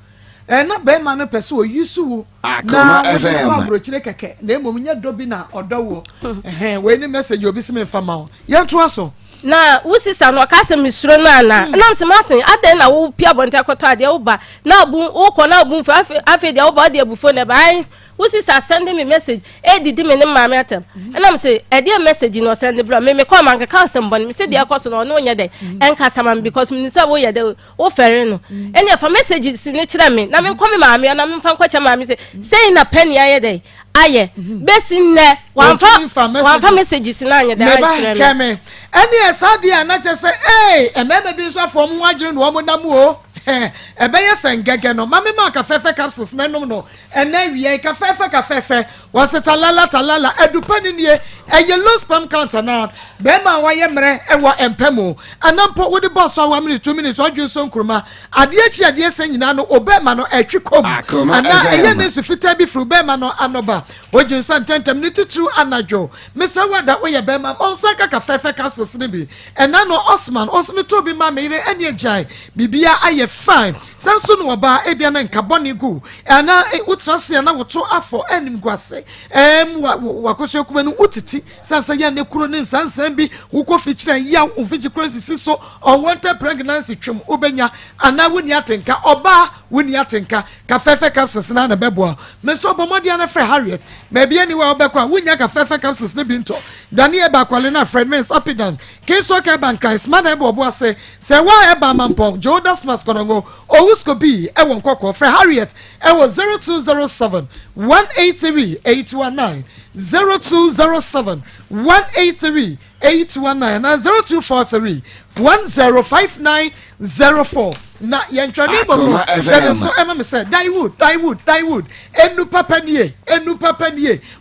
na be ma no pese o yusu na wo brochire keke na emom nya do bi na odo wo we ni message obi se me fama o ye nto aso na wo sister no ka se misro na na me se Martin ade na wo pia bonte akoto ade wo ba na obu wo ko na obu afi de wo ba de abufo na bai wo sister sending me message didi me ne maami atam na me say e message no send bro me call man ka somebody me say de akoso no nya de enka saman because me say wo ye de wo fere no ene fa message si ne kire me na me call me maami na me fa kwacha maami say na pen ya ye de aye besi ne wan fa message si na anya de kire me ene esa de na che say ememe bi so afọ mu adwene no mo nam o ebeye sengege no mame ma ka fefe capsules na nom no ena wie ka fefe waseta talala edupani nie low sperm count na be ma wa ye mre ewo empemu anampo wo de boss wa minutes 2 minutes odwu so nkruma ade achi ade sen nyina no obema no atwikom ana eye ne su fita bi fru bema no anoba odwu san tentem ni tutu anajo mesa wada wo ye bema onsa ka fefe capsules ne bi ena no Osman to bi ma me ire ene agai bibia aye fine sanso no oba ebia na nka boni gu ana utrase na woto afọ enim guase wakoso kuma no utiti sansa ya ne kuro ne sansan bi wukọ fichira ya umfichi kuro sisi so unwanted pregnancy twem obenya ana woni atenka oba woni atenka ka fefe capsules na beboa me so bomodi ana fre Harriet me bia ni wa obekwa wonya ka fefe capsules ne binto dani eba kwale na friend men sapidan keso ka ban Christ man eba obo se wa eba mampong Jodas Maskongo Owusko B ewon kokko fre Harriet ewo 0207 183 819 0207 183 819 na 0243 105904 na yɛntwane bɔmu hyɛne so ɛma me sɛ Daiwood enu papa nie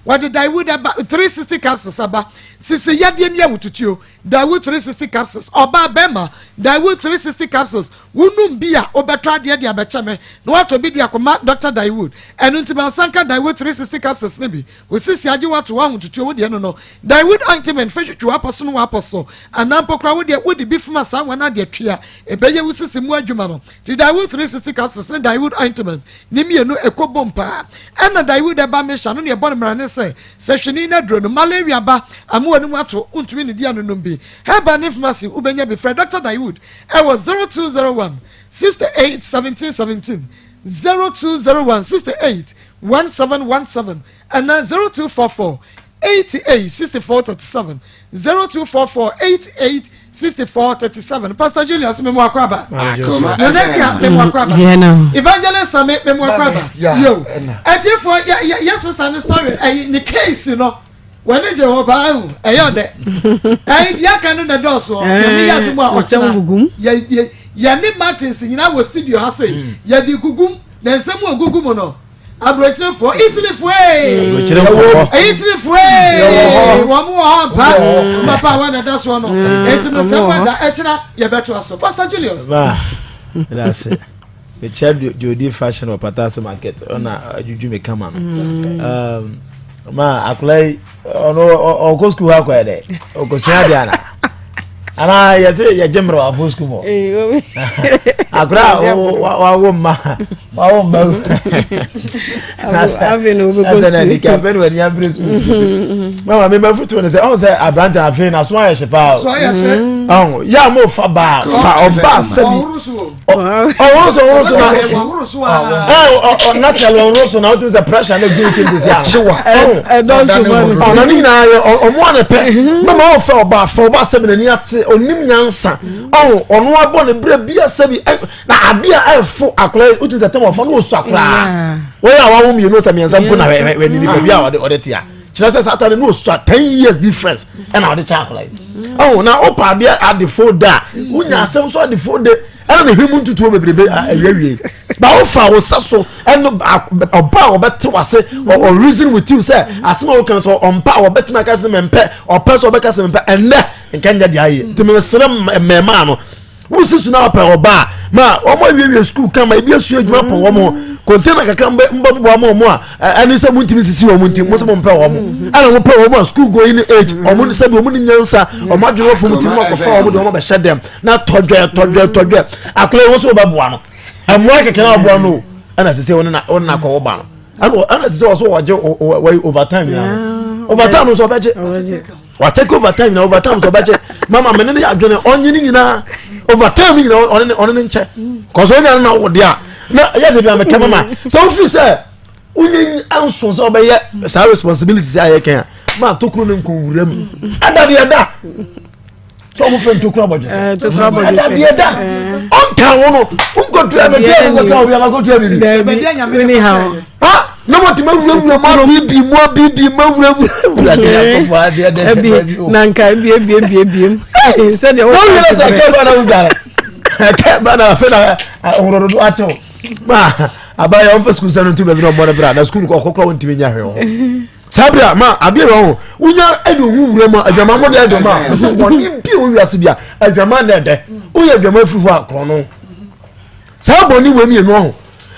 wɔde Daiwood aba 360 capsules aba sisi yadeɛ ne amututuo Daiwood 360 capsules ɔba bɛma Daiwood 360 capsules wonum bi a obɛtɔ adeɛ de abɛkyɛ me na watɔ bi de akoma Dr. Daiwood ɛno nti ma sanka Daiwood 360 capsules ne bi osisi agye wato wa amututuo wo deɛ no Daiwood ointment fehwetwe apɔso no apɔso anampo kra wo deɛ wo de bi fuma saa wana de twia ebɛyɛ wo sisi mu adwuma no ti Daiwood 360 capsules ne Daiwood ointment ne mienu ekobompa ɛna Daiwood eba me hya no ne ɛbɔ no mrane sɛ hwini na duro no malaria ba amu anu ato untumi ne dia no bi heba ne pharmacy ubenya be friend Dr. Daiwood was 0201 68 1717 0201 68 1717 and 0244 88 64 37 0244 88 64 37 Pastor Julius memo akwaba evangelist same memo akwaba yo etifo yes sister the story the case no when je ho ba hu eyo de dia kan no do so me ya bi mu a ochena ya ni Martins nyina wo studio ha say ya di gugum na nsem ogugum no abrechire fo Italy fo Italy fo wo mu ha papa wa na da so no etino se wa da echira ye beto aso Pastor Julius that's it the child Jody fashion of Patasa market ona ajuju me kama no ma aklai ono go school ha kwa de okosia dia na ana yese ye jemro afo school mo akra wa wo ma aveno go school na di campaign when ya bre school mama me ba futu ne say on say abranta afi na so ya shepa so ya she ya mo fa ba oba sabi oruso na natural oruso na utu say pressure na go change say ah don so no ni na omo ana pe mama o fa oba sabi na ni ate onim nyansa ono abo ne bre bia sabi na abia efo akla utu say temo fa no so akra wo ya wa wo mi no say me nsa mpo na we ni bia o de tia kira say Saturday no so 10 years difference and na o de cha akla na o pa dia at the folder unya asem so at the folder ana na hwemu ntutuo bebrebe awiawie ba o fa wo saso eno oba obete wase or reason with you say asema wo kan so ompa obete na kase mempe o person obeka se mempe enne nkanya dia ye timi srem mema no wo sisu na opa oba ma omo awiawie school kan ma ebi asu adwuma po wo mo container kakra mbabo mo a ani se muntimi sisi wo muntim mo se mo mpe wo mo ana mo pe wo mo school going age o mo se bi o mo ni nyansa o ma dwero fo mutim mo ko fa wo mo de mo be shedem na todwe akole wo so baboa no amwa kekena baboa no ana sese wo na ko wo ba no ana sese wo so wo je overtime ya overtime so beje wa take overtime na overtime so beje mama me ne adwene onyini nyina overtime nyina onne nche ko so nya na wo de a na ya de me kama so officer unyin anso so be ye sa responsibilities aye kan ma tokuro ne nko wuram adade ada so mo friend tokuro abodje adade ada on ka wono unko tu ame de ko ka obi ama ko tu ame ni ha no mo ti ma wuram ma bibi ma wuram nanka bi se de o se ke ba na ugara ke ba na fe na orodo ato ma abaya on fa school sanu tu be no mo na bra na school ko kokko won ti nya hwe o sabra ma abia wo unya enu wuwure ma adwama mo de do ma so woni bi o wiase bia adwama na de o ya adwama firi ho akro no sabo ni wemi enu ho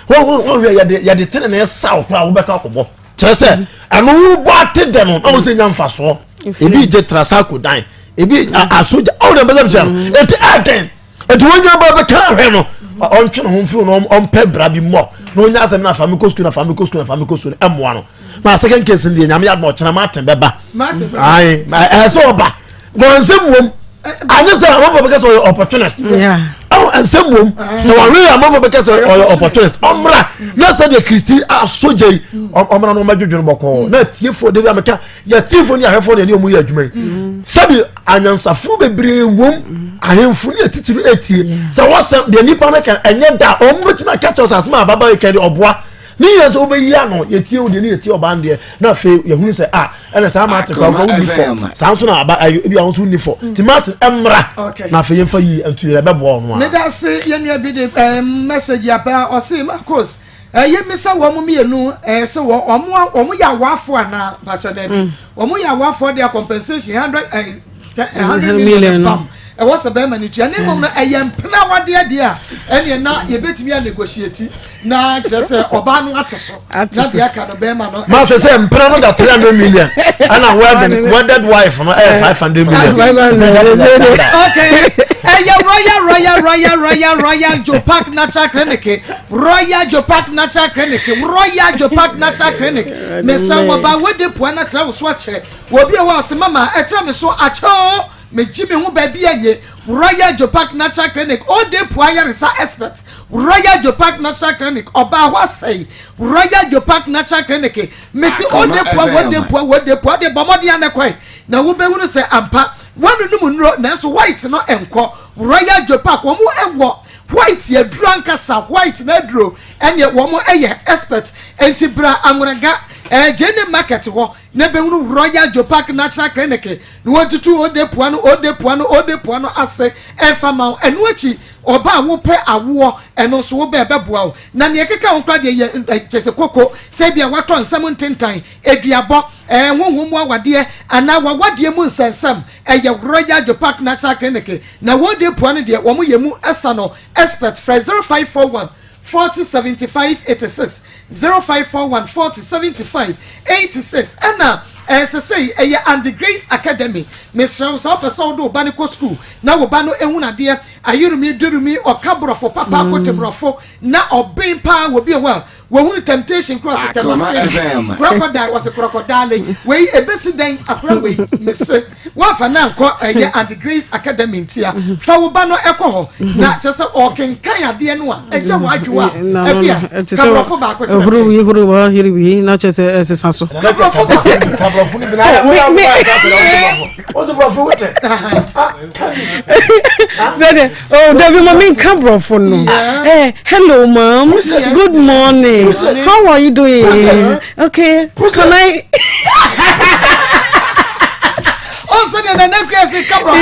wo ya de tene na sa okra wo be ka kobo kire se anu wo bo atede no na wo se nya mfa so ebi je trasa ko dan ebi asoja o de bezam jam eti aten eti wonya ba be ka hwe no on twe no mfiri no on pe bra bi mo no nya asem na family school emwa no ma second case ndi nyame ya no chena maten beba ai so ba gonzem wom anya say am because of opportunist ensem wom so one really am because of opportunist omra na say the Christian soja omra no madwodwon boko na tiefo de bi ameka ya tiefo ni ahefo ne omu ya adwuma sabi anyansafo bebre wom ahemfo ni atitiru etie so what the nipa na kan enye da ombetima catch us as ma baba e kan oboa ni years obeyi ano yetie wo de ni yetie oban de na fe yehunu se ene sa Martin kwa wo ni for sa so na aba ebi a so ni for ti Martin emra na fe yemfa yi antu ye be bo no a me da se ye nua bi de message apa o se Maa Akos ye mi sa wo mu mienu se wo omo ya wafo ana ba cha da bi omo ya wafo de compensation 100 million e was a be mani tua ne mo na eyempna wade ade a ene na ye betimi a negotiate na kire se oba no ateso na de aka no be ma no ma se mpra no da 300 million ana wedded wife no 500 million okay Royal Jopak Natural Clinic Royal Jopak Natural Clinic me say wo ba we de po na tra wo so ache wo bi e wa se mama e tra me so ache me jimi hu ba bi anye Royal Jopak Natural Clinic all day poyer is experts Royal Jopak Natural Clinic oba ho say Royal Jopak Natural Clinic me see all day po de bomodi anakwai na wo be hu say ampa wanu numu nro na so white no enko Royal Jopak wo mu ewo white ye dranka sa white na dro enye wo mu eye expert enti bra amuraga jene market ho na be hu Royal Jopak Natural Clinic no want to ode puano ase enfama enu achi oba wo pe awo eno so wo be beboa wo na ne keka ho kra de chese koko se bia wato nsam ntentan eduabo wonwom awade ana wawade mu nsensam Royal Jopak Natural Clinic na wo de puano de wo mo yemu esa no expert fra 0541 407586 0541 407586 ana say and the Grace Academy Mr. so person do baniko school na wo ba no ehuna de ayirumi durumi okabrofo papa kotemrofo na obin pa wo bi wa wo hu temptation cross temptation crocodile was a crocodile we ebesiden akra we mese wa fa na nko and the Grace Academy ntia fa wo ba no ekoho na chese okenkan ade no a eja wo adwo a ebia kabrofo ba kotemrofo huru wa hiriwi na chese saso kabrofo Funi bina ozo bro fu said oh David mommy come bro for no hello mom good morning how are you doing okay can I also the na crazy couple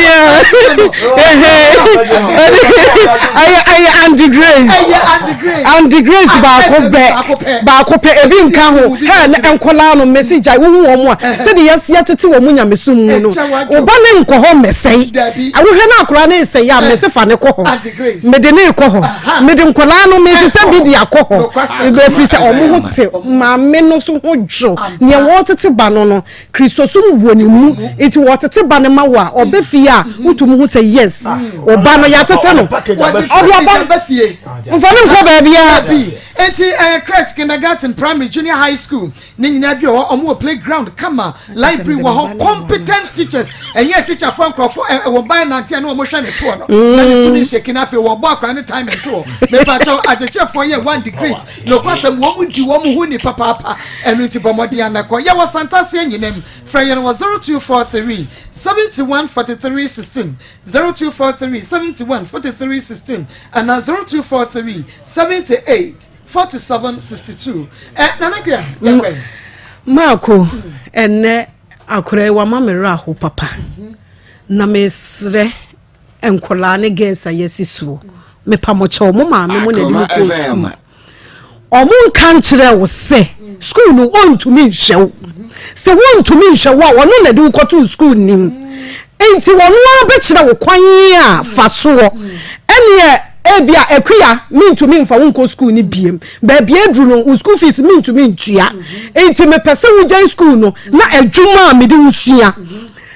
and the grace ba ko pe ebi nka ho he na enkola no message ai wo wo se de yasia tete wo munya mesum mu no oba ne nko ho mesei awohwe na akora na esei ya mese fa ne ko ho me de ne ko ho me de nkola no me se bi de akọ ho be fi se omo ho te ma me no so ho dwo ne wo tete ba no Kristo so mu woni mu eti wo tete ba ne ma wa obefi a utum hu say yes oba no ya tete no oba fie mfani nko ba bia enti crèche kindergarten primary junior high school ni nyina bi omo playground kama library wo competent teachers enye teacher for nkrofo wo ban na ntia na omo hwe ne to no na ne tuni sheki na fe wo bo akra ne time and to me pa cho ajeche for ye 1 degree no kwasem wo mu di wo mu hu ni papa enu nti bomodi anako ye wo santase nyinem fra ye no 0243 714316 0243 714316 and 0243 78 4762 nanagria yakwe Mako enne akure wa mamera ho papa na mesre enkola ne gensa yesisuo me pamocho mo ma me mo na di ko school omo nkan kire wo se school no ontumi nhyew se wontumi nhyew a wono na di ko to school nim enti wono abekire wo kwan a faso ene ebia ekuya mintumi mfa wonko school ni biem ba bia duru no school fees mintumi ntua enti me pese wo jai school no na adwuma me de usua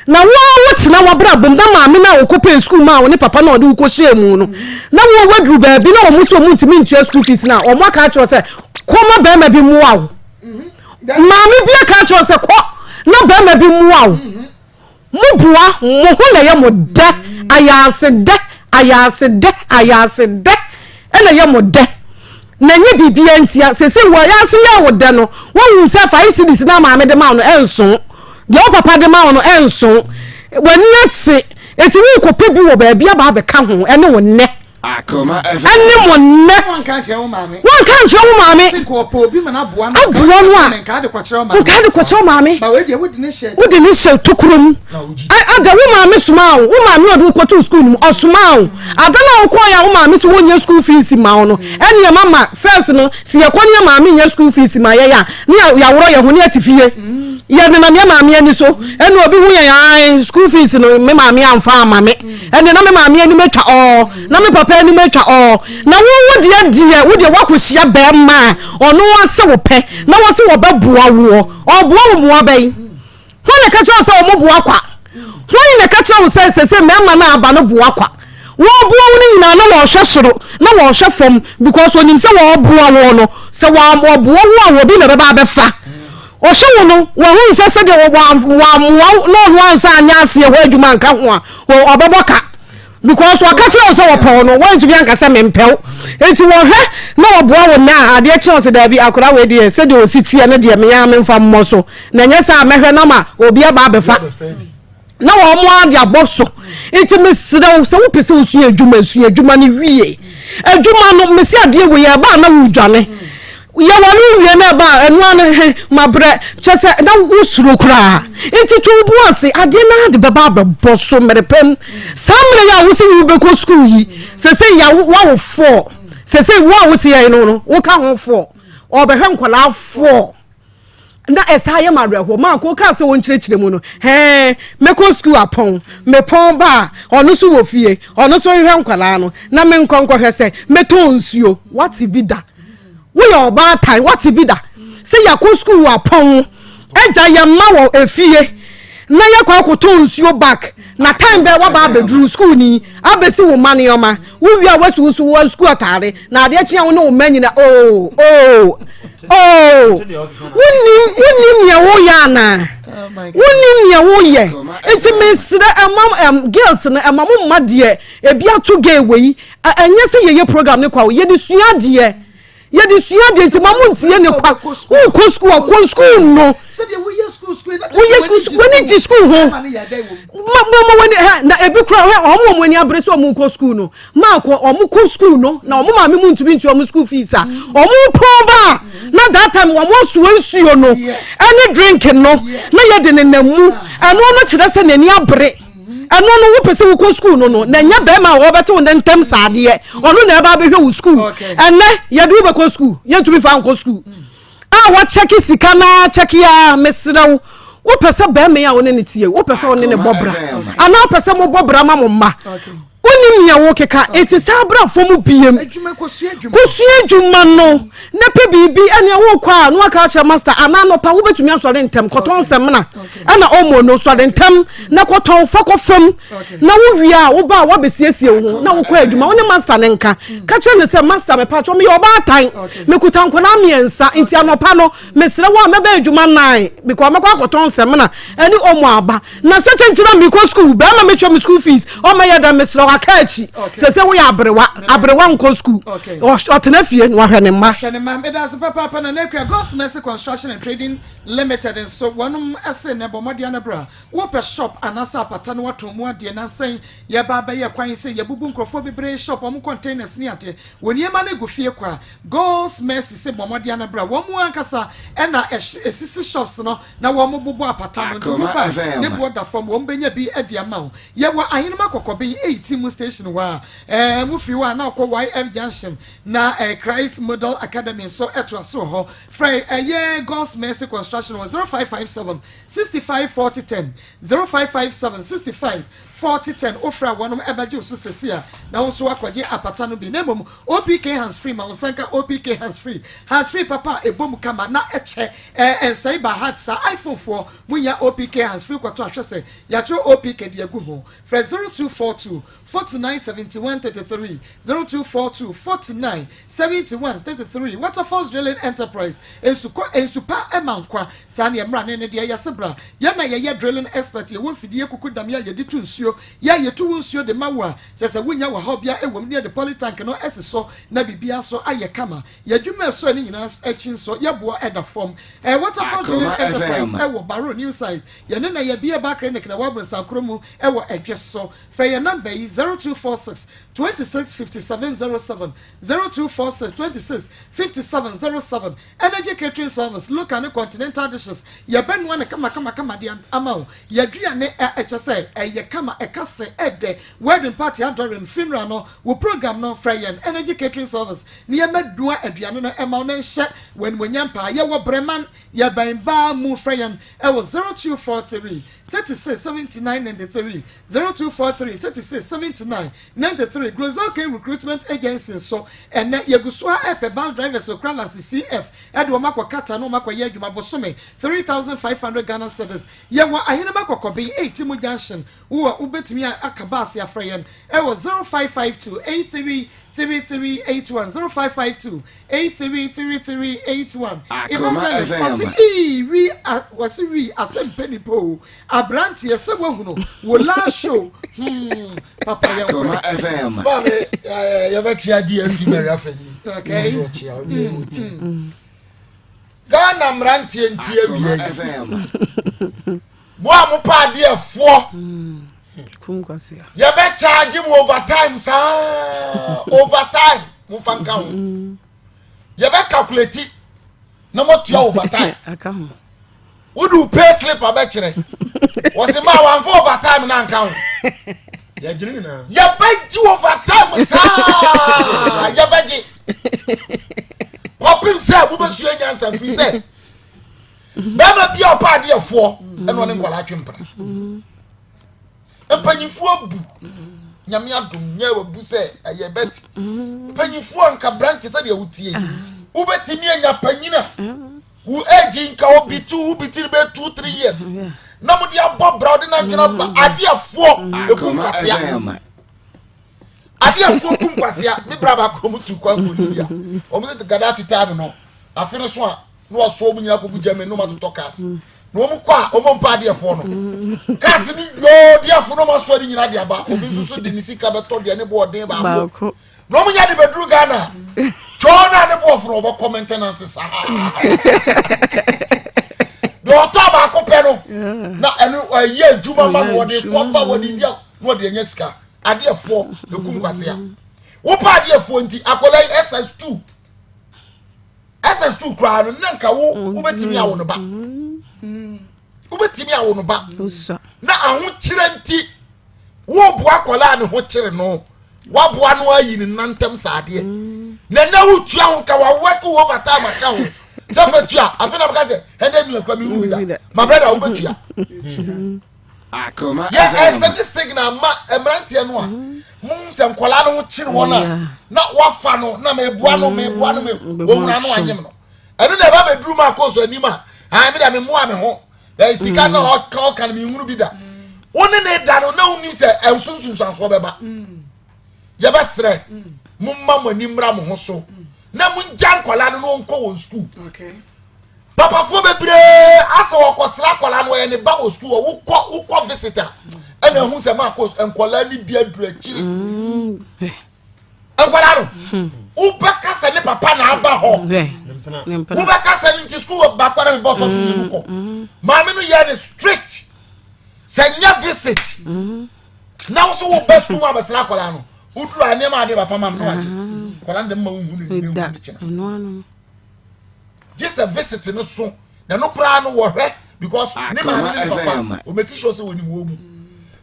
na wo tena wo bra benda ma me na wo kope school ma wo ne papa na wo de wo shemu no na wo waduru ba bi na wo muso mintumi ntua school fees na o mo aka cho se koma ba ma bi muwa wo ma me bia ka cho se ko na ba ma bi muwa wo mubua mo ho na ye mo da ayase de ena ye mo de na nye bibia ntia sese wo yase ya wo de no wo nse 5 cedis na ma me de ma no enso de o papa de ma no enso wani ati eti wo ko pebi wo ba bia ba be ka ho ene wo ne Akoma ɛne mo nne wan kan che wo maame wan kan che wo maame sinko po bi mana boa no aboa no a nka de kwache wo maame nka de kwache wo maame ba we de wodi ne hye tokurum ada wo maame suma wo maame odi ko to school mu osuma wo ada na wo ko ya wo maame so wonya school fees ma wo no ene mama first no si ye ko ne maame nya school fees ma ye ya ne ya woro ye ho ne atifie ye de na me maame ani so ene obi hu ya school fees no me maame amfa amame ene na me maame ani metwa o na me papa ani metwa o na wo de wakosia be ma ono wase wo pe na wase wo baboa wo oboa wo mo abai hone ka cho se wo mo boa kwa hone ne ka cho se me ma na aba no boa kwa wo boa wo ni nyina na wo hwe soro na wo hwe fom because onim se wo boa wo no se wo boa wo a wo bi na be ba befa o hwe wo no wo hu se de wo no ansa anya ase ho adwuma nka ho a wo obeboka because wakati o so wopo no wan tumi anka se mempew enti wo hwe na woboa wo na ade che o se da bi akora we de se de o sitie na de me ya memfa mmo so na nya sa mehwe na ma obi aba abefa na wo mo ade aboso enti mesira se wo pese o su adwuma ni wie adwuma no mesi ade we ya ba na wo dwane ya wanu wie na ba enu an mabre chese na usuru kura enti to bu ase ade na de beba boso merepem samre ya wo se wu be ko school yi se ya wa wo 4 se wo wo ti ya no wo ka ho 4 obehwe nkola 4 na esaye mareho ma ko ka se won kirekire mu no me ko school apon me pon ba onu so wo fie onu so hwe nkola no na me nkonko hwe se me to nsuo what be da we your bad time what be da say ya ko school apon eja ya ma wo efie na ya kwa ko to nsuo back na time be wa ba bedru school ni abesi wo mane yoma wo wi a wasu wo school atare na ade chia wo no manyina woni ya wo ya na woni ya wo ye enti mesire amam girls na amam mmade e bia to gay we anya se ye program ne kwa ye de suade yedi suya de nti mamu ntie ne kwa ko school no se de we school ni ji school ho mama wani na ebi kura omo mo ni abre so omo ko school no ma ko omo ko school no na omo ma me mu ntumi nti omo school fees a omo pon ba na that time omo suo nsuo no any drinking no na yedi ne namu eno no kire se nani abre eno no wo pese wo ko school no na nya be ma wo bete wo ntem saade ono na ba be hwe wo school enne ye do be ko school ye tumi fa ko school wa check sika na check ya mesrew wo pese be me ya wo ne tie wo pese wo ne bobra ana pese mo bobra ma mo ma onim ya wo keka eti sabra fomu biem kosua dwuma no na pe bibi ene wo kwa no aka cha master ana no pa wo betumi asore ntem koton sem na ana omo no sore ntem na koton fako fam na wo wi a wo ba wo besiesie wo na wo kwa adwuma wo ne master ne nka ka che ne se master me pa cho me yo ba tan me kutan kona miensa enti anopa no mesre wo me ba adwuma nan because me kwa koton sem na ene omo aba na se chenchira me ko school ba ma me cho me school fees o me ya da mesre akachi se we abrewa nko school otena fie no ahwe ne ma me da se papa na nekwa God's Mercy Construction and Trading Limited and so one ase ne bomode na bra wo pe shop anasa apata no watomu ade na sen ye ba ba ye kwan se ye bubu nkrofo bebre shop om containers ni ade woni ema na gofie kwa God's Mercy se bomode na bra wo mu ankasa e na esisi shops no na wo mu bubu apata no nti ne border form wo benya bi ade ama ye wo ahinuma kokobe 18 station wa mu free wa na ko YF Junction na Christ Model Academy so etwa so ho frey God's Mercy Construction was 0557 65 40 10 0557 65 40 10 ofra wonom ebaje so sesia na wo so akwaje apata no bi na mom OPK hands free ma wonsanka OPK hands free papa ebom kama na eche ensai ba hat sa iPhone 4 munya OPK hands free kwato ahwese ya cho OPK de agu ho frey 0242 49 71 33 0242 49 71 33 Waterfalls Drilling Enterprise ensupa emankwa sa na emra ne de ya sebra ya na ye drilling expert ye won fidie kokudam ya ye ditu nsuo nsuo ya yetu nsuo de mawa kyese wonya wa hobia ewom ne de polytank no esiso na bibia so aye kama yadwuma so ni nyina echi nso yeboa eda form waterfall drilling enterprise ewo baro new site ye ne na ye bia ba clinic na wabro sankromu ewo edweso fa ye number 0246 265707 0246 265707 energy catering service local and continental dishes ye ben one kama dia amao ye duane echese ye kama ekase ede wedding party adoring funeral no wo program no frayen energy catering service ni ye medua aduane no ema no hye when wonyampa ye wo breman ye ban ba mu frayen e wo 0243 367993 0243 367993 Global Recruitment Agency so and yegusua epe bus drivers so krala CF edo makwa kata no makwa ye adwuma bosome 3500 Ghana cedis ye wa ahene makwa be 80 mu junction wo ubetimi akabas ya frayen e wo 0552 833381 0552 833381 evangelist we asempeni po abranti yesebo huno wo la show papa ya Akoma FM Mami, ya beti DSP Mary Afeni. Okay. Ghana mrantie ntie wie. FM Mo amopa de efo. Kum kwase ya. Ya be charge mo overtime sa. Overtime mo fanka ho. Ya be calculate na mo tua overtime. Aka ho. Would pay slip abekere. Was ma wan for overtime na nka ho. Ya jini na. Ya baji overtime sa. Ya baji. Hoping say wo besu enyansa free say. Bama bia opa de efo eno ne nkwala atwempra. Empanyifo abu. Nyame adom nya wabu say aye bet. Empanyifo anka branch say de wutie. Wo betimi anya panyina. Wo age nka obi 2 obi 3 be 2-3 years. Na mo dia bob browd na nkena ba ade afo ekum kwasia ade afo ekum kwasia me braba kom tu kwa ngolibia o mo te Gaddafi time no afere so a no oso mu nyina ko bu jame no ma to tokas no mo kwa o mo mpa ade afo no kas ni yo dia afo no ma so ade nyina de aba obi nso so de nisika be to de ne bo odin ba no mo nya de bedru Ghana chona ne bo fro bo maintenance sa Doctor ba ko pero na enu ye juma ma wo de ko ba wo de dia no de nya sika ade efo ekum kwase ya wo pa ade efo nti akola SS2 kra no nanka wo betimi awo no ba wo betimi awo no ba na aho kire nti wo bu akola ne ho kire no wa boa no ayi ni nantem saade na wo tua ho ka wa work over time aka ho Zafetua, I feel like I 100 million coming with that. My brother, I'll bet you. Akoma Yes, I sent this signal, Emrantia Noa. Moons and Colano Chirwana. Not Wafano, Buano, Womano, and Yemno. I don't ever drew Maa Akos or Nima. I mean, I'm in Moame. There is a kind of hot call can be moved. One in it, that no news, and soon sounds Wababa. Yabasre, Mumma, Nimra Mohoso. Na munjan kwala no nko won school okay papa fo bebre asa okosra kwala no ye ne ba wo school wo visitor ena hu se Maa Akos enkwala ni bia dura kiri enkwala no wo beka se ne papa na aba ho wo beka se ni school ba kwara me boto so ni ko ma me no ye ne strict se nya visit na wo so wo best school ma basra kwala no uduru anema ade ba fama no aje kwala ndem ma hu ni just a visit no so na no kra no wo hwe because ne ma ni papa o make sure say woni wo mu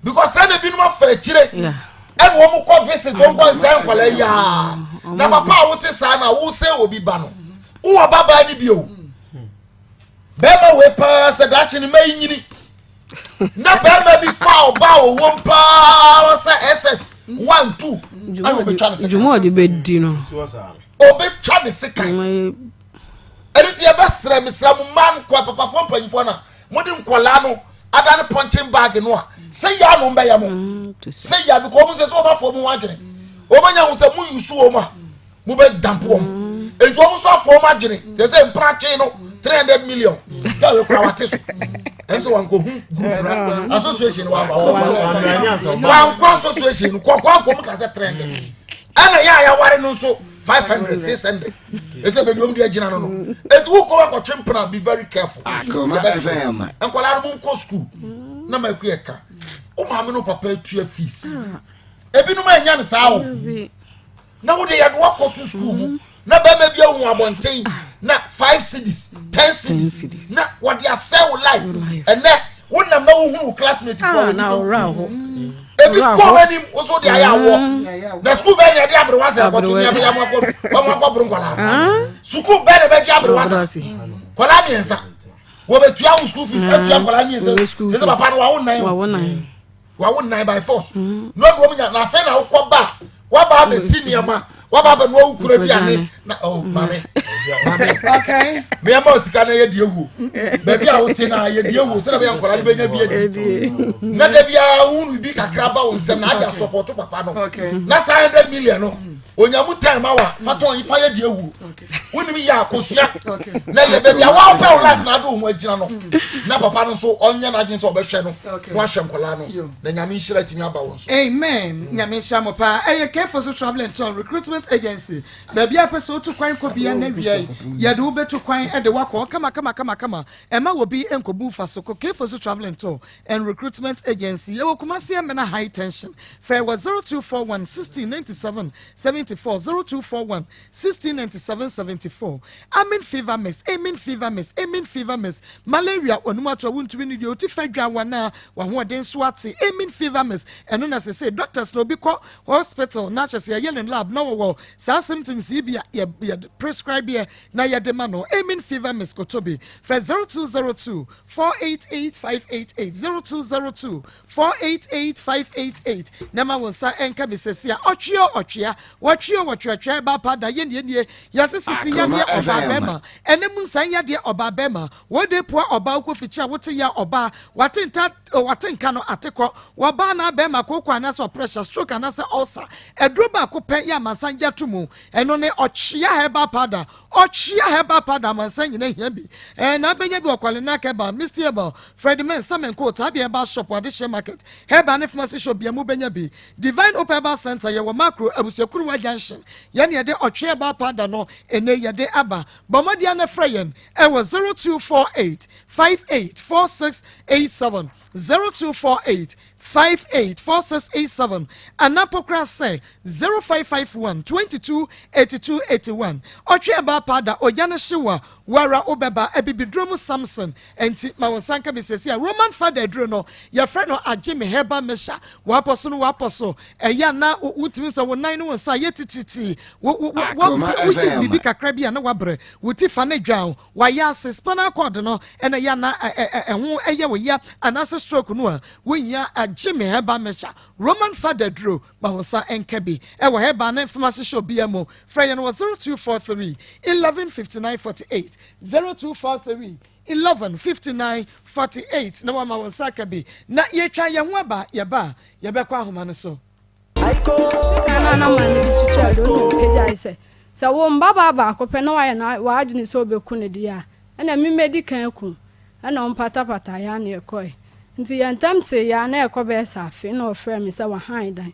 because say na bi no ma fa kire and wo mu ko visit wo ko ntan kwala ya na papa wo te sa na wo say obi ba no wo baba ni bi o beba we pa se da chi ni mai nyini na beba bi fa o ba o wo mpa sa SS 1 2 ayo be twa ne second jumo de beddi no o be twa ne second Eriti ya basra misra mu man kwa papa fo mpanyifo na modi nkola no ada ne punching bag no a say ya no mba ya mo say ya because mo se so ma fo mu wadwene o manya hu se mu yusu o ma mu be dampo om enti o mo so fo ma dwene te se mpratwe no 300 million ya we kwa wate so I'm so uncle association one association come as a trend. And I worry no so 500 600. It's a baby umdi agina no. It who come ko chimpna be very careful. Akoma FM. And kwala mo ko school. Na ma ku eka. O ma me no papa tua fees. Ebi no ma nya ne saa o. Na wo de ya do ko to school mu. Na ba ma bia hu abonten. Na 5 cities, 10 cities. Na what they sell life. And na wo na ma hu classmate for na ora ho. Ebi ko mani oso de aya wo. Na school be na de abre wase ko to ya be ya mo ko bro nkola. School be na be ji abre wase. Kola miensa. Wo be tua school fees, tua kola miensa. Ze papa no wa wo nine by force. No do me na fe na wo ko ba. Wa ba be senior ma. Wa ba no wo kura bia ne na oh mame. Okay. Me am osika na ye die wu. Ba bia wo te na ye die wu. Se na be nkola ne be nya bia. Na da bia wu bi kakra ba wo nsem na ada support papa no. Okay. Na 100 million no. Onyamu time awa faton ifa ye die wu. Woni mi ya akosua. Na ye be bia wa fa life na do mo agina no. Na papa no so onye na agin so obehwe no. Wa hwe nkola no. Na nyame nhira timi aba wo so. Amen. Nyame nhira mo pa. Careful so travel and tour recruitment agency. Ba bia pese otu kwan ko bia na wiai. Ya de ubetu kwan e de wakọ kama. Ema wo bi enkobu fa so ko Careful so travel and tour and recruitment agency. E wo Kumasi amena high tension. Fair was 0241 1697 74 0241 1697 74. Amen fever miss. Malaria onumato wuntumi ni oti fedwa wana wa ho den so ate. Amen fever miss. Eno na say doctors no bi ko hospital na chese yelling lab no wo sa symptoms bia ya prescribe here na ya de mano. Amen fever miss kotobi. For 0202 488 588 0202 488 588. Nama wonsa enka bisesia ochia ba pada ye yasisi ya de oba bema enem nsan ya de oba bema wo de po oba ko ficha wote ya oba watenka no atekọ woba na bema ko kwa na so pressure stroke na se ulcer edroba ko pe ya mansan ya tumu eno ne ochia heba pada mansan nyina hia bi na benya bi okwale na keba mistiable Fred Men Samen ko tabia ba shop wade share market heba ne pharmacy shop bia mu benya bi Divine Opeba Center ye wo macro abusekuru wa junction yani ye de ochia ba pada no ene ye de aba bomodia na freyen e was 0248 584687 0248 584687 Anapokra say 0551 22 82 81 Ochia ba pada ojana shiwa wara obeba ebibidromu Samson enti mawansanka bisesi Roman father drono ya friend no agime heba mesha waposo eya na utimi so wonan no sa yetititi wo bibi kakra bia na wabre wuti fa na dwan wa ya spinal cord no ena ya na ho eye wo ya anasa stroke no a wonya agime heba mesha Roman father dro mawansa enkabi e wo heba na pharmacy shop bia mo frey no 0243 115948 0243 115948 na wama wonsaka bi na yetwa ye ho aba ye ba ye be kwa ahoma no so kana na mani chicha do keja ise sa wo mbaba ba akopɛ na wa na wa adwene so obeku ne dia na mi medical ku na mpata ya na ekoi nti ya ntamse ya na ekobe safe na ofre mi sa wa han dan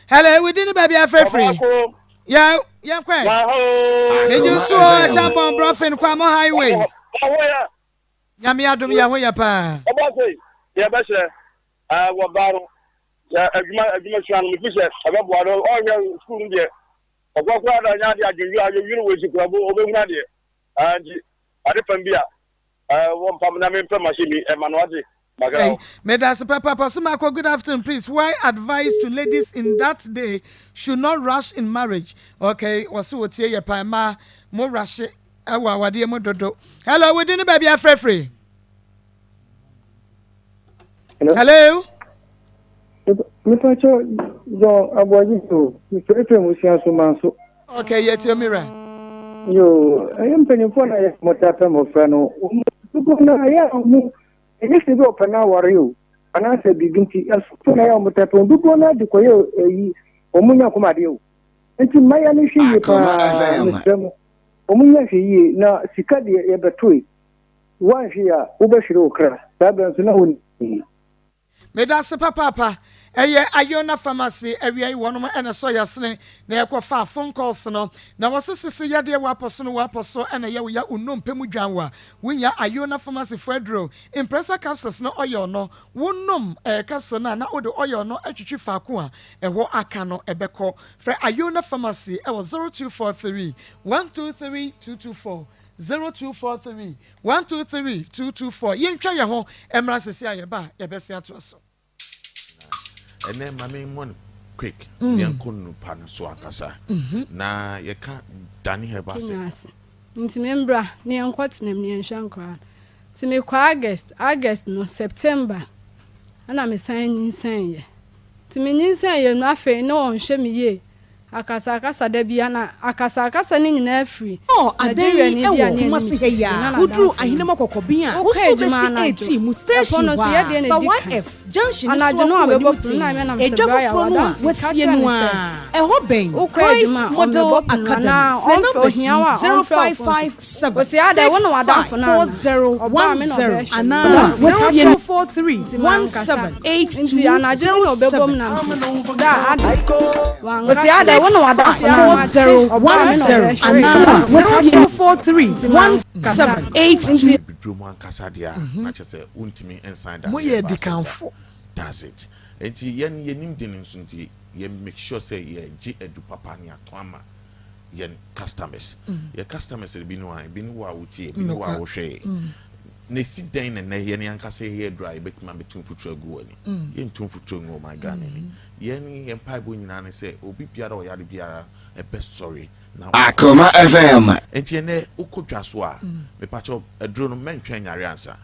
Hello, we didn't baby affair free. Yeah, quite. Did you saw a champion bruffin Kwamo highways? Yami Adam Yahweh pa. Yeah, better. What battle? A Jumashan with Fisher, about what all your school there. A walk out on you with you, over Nadia. And I depend beer. One permanent machine and Manuati. Okay, Medas Papa Pasumako, good afternoon, please. Why advice to ladies in that day should not rush in marriage? Okay, wasu wotie ye pa ma mo rush awa wade mo dodo. Hello, we didn't baby free. Hello. Okay, yet you mirror. Yo, I am penny for a motata mofrano. Yes, they go open now, are you? And I said, begin to ask for my own motata, do go not declare a Omuna Comadio. And to my initiative, Omuna, now, Sicadi Ebertui. One here, Ubashiro, that does no. Medas Papa. Eye Ayona pharmacy area one and a soya sne na yakwa fa phone calls no na wasese ya de waposo and ya unum pemu dwanwa wunya Ayona pharmacy Fredro impressor capsules no oil no wonum capsule na ode oil no atwitwi fa ko a eho aka no ebeko fra Ayona pharmacy e 0243 123 224 0243 123 224 yentwa ye ho emra sese ayeba yebese atoso. And then my main one quick, Yankun Pan Swakasa. Na you can't Danny Hebas. Into membra near what's name near Shankra. To me, August, no September. And I'm a sign insane. To me, insane, nothing, no one show me ye. Akasa debiana akasa ni nyina free aderi e wo kuma se he ya udru ahinema kokobia wo so be si 18 mu station wa fa 1F junction so no abebo na edwafo no a wasie no a e ho ben Christ Model Academy phone 0557 wosi ada wo no wadafo na 4010 ana 0243 1782 anajino obebom na da wosi ada 4010 and 0243 1782 bedroom Casadia, much as a ultimate inside that. That's it. And yen yenim dinunsunti, ye make sure say ye G edu papa ni atwama yen customers. Your customers have been wuti, been wa oshe. Ne sit down and yen yanka say hair dry, but man between future go any. Yen tun future go my gun. Yen yen pipe when you say, Obi Piara or Yadi Piara, a best story. Now, Akoma FM. And tiene uko jaswa. Me pacho a drone men train your answer.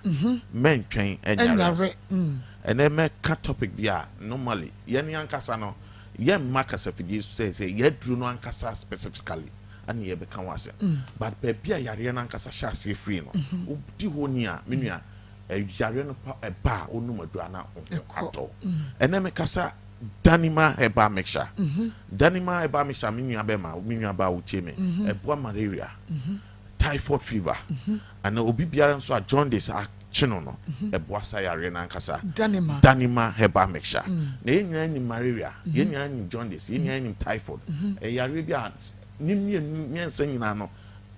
Men train and your answer. And then me cut topic bia normally. Yen yankasano. Yen markers if you say ye drone ankasa specifically. And ye become was it. But pepia yarian ankasa shasi free no. Uti honia minia a yarian a bar unuma duana at all. And then me kasa Danima eba mixture. Danima eba mixture minya bema minya ba utime. Eboa malaria. Typhoid fever. And obi biara so a jaundice a chino no. Eboa sayare na nkasa. Danima eba mixture. Na yenya ni malaria, yenya ni jaundice, yenya ni typhoid. E yare bia nim nyina no.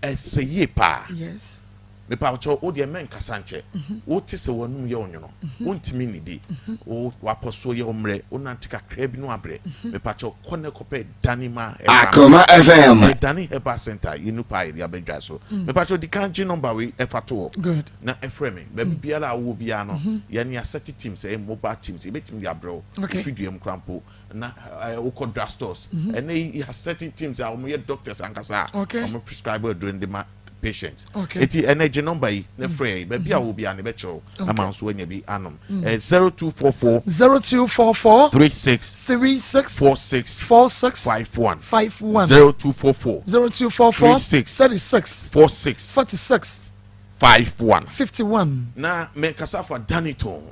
E seye pa. Yes. Me pa cho o de men kasanche o te se wonum ye onyono o ntimi nidi o waposo ye omre o nantika krabi no abre me pa cho kone kope Danima Akoma FM Dani Heba Center yinu pa ya bedwa so me pa cho di kanji number we efato good na efreme be biara wo bia no ye ne asset teams e mobile teams e betim ya bro fiduem krampo na o drug stores and they certain teams are mo ye doctors ankasa o prescriber doing the patients. Okay. Eti energy number yi na free be bia wo bia ne be chew amanso anya bi anom 0244 36 46 51 0244 36 46 51 na me kasa for Daniton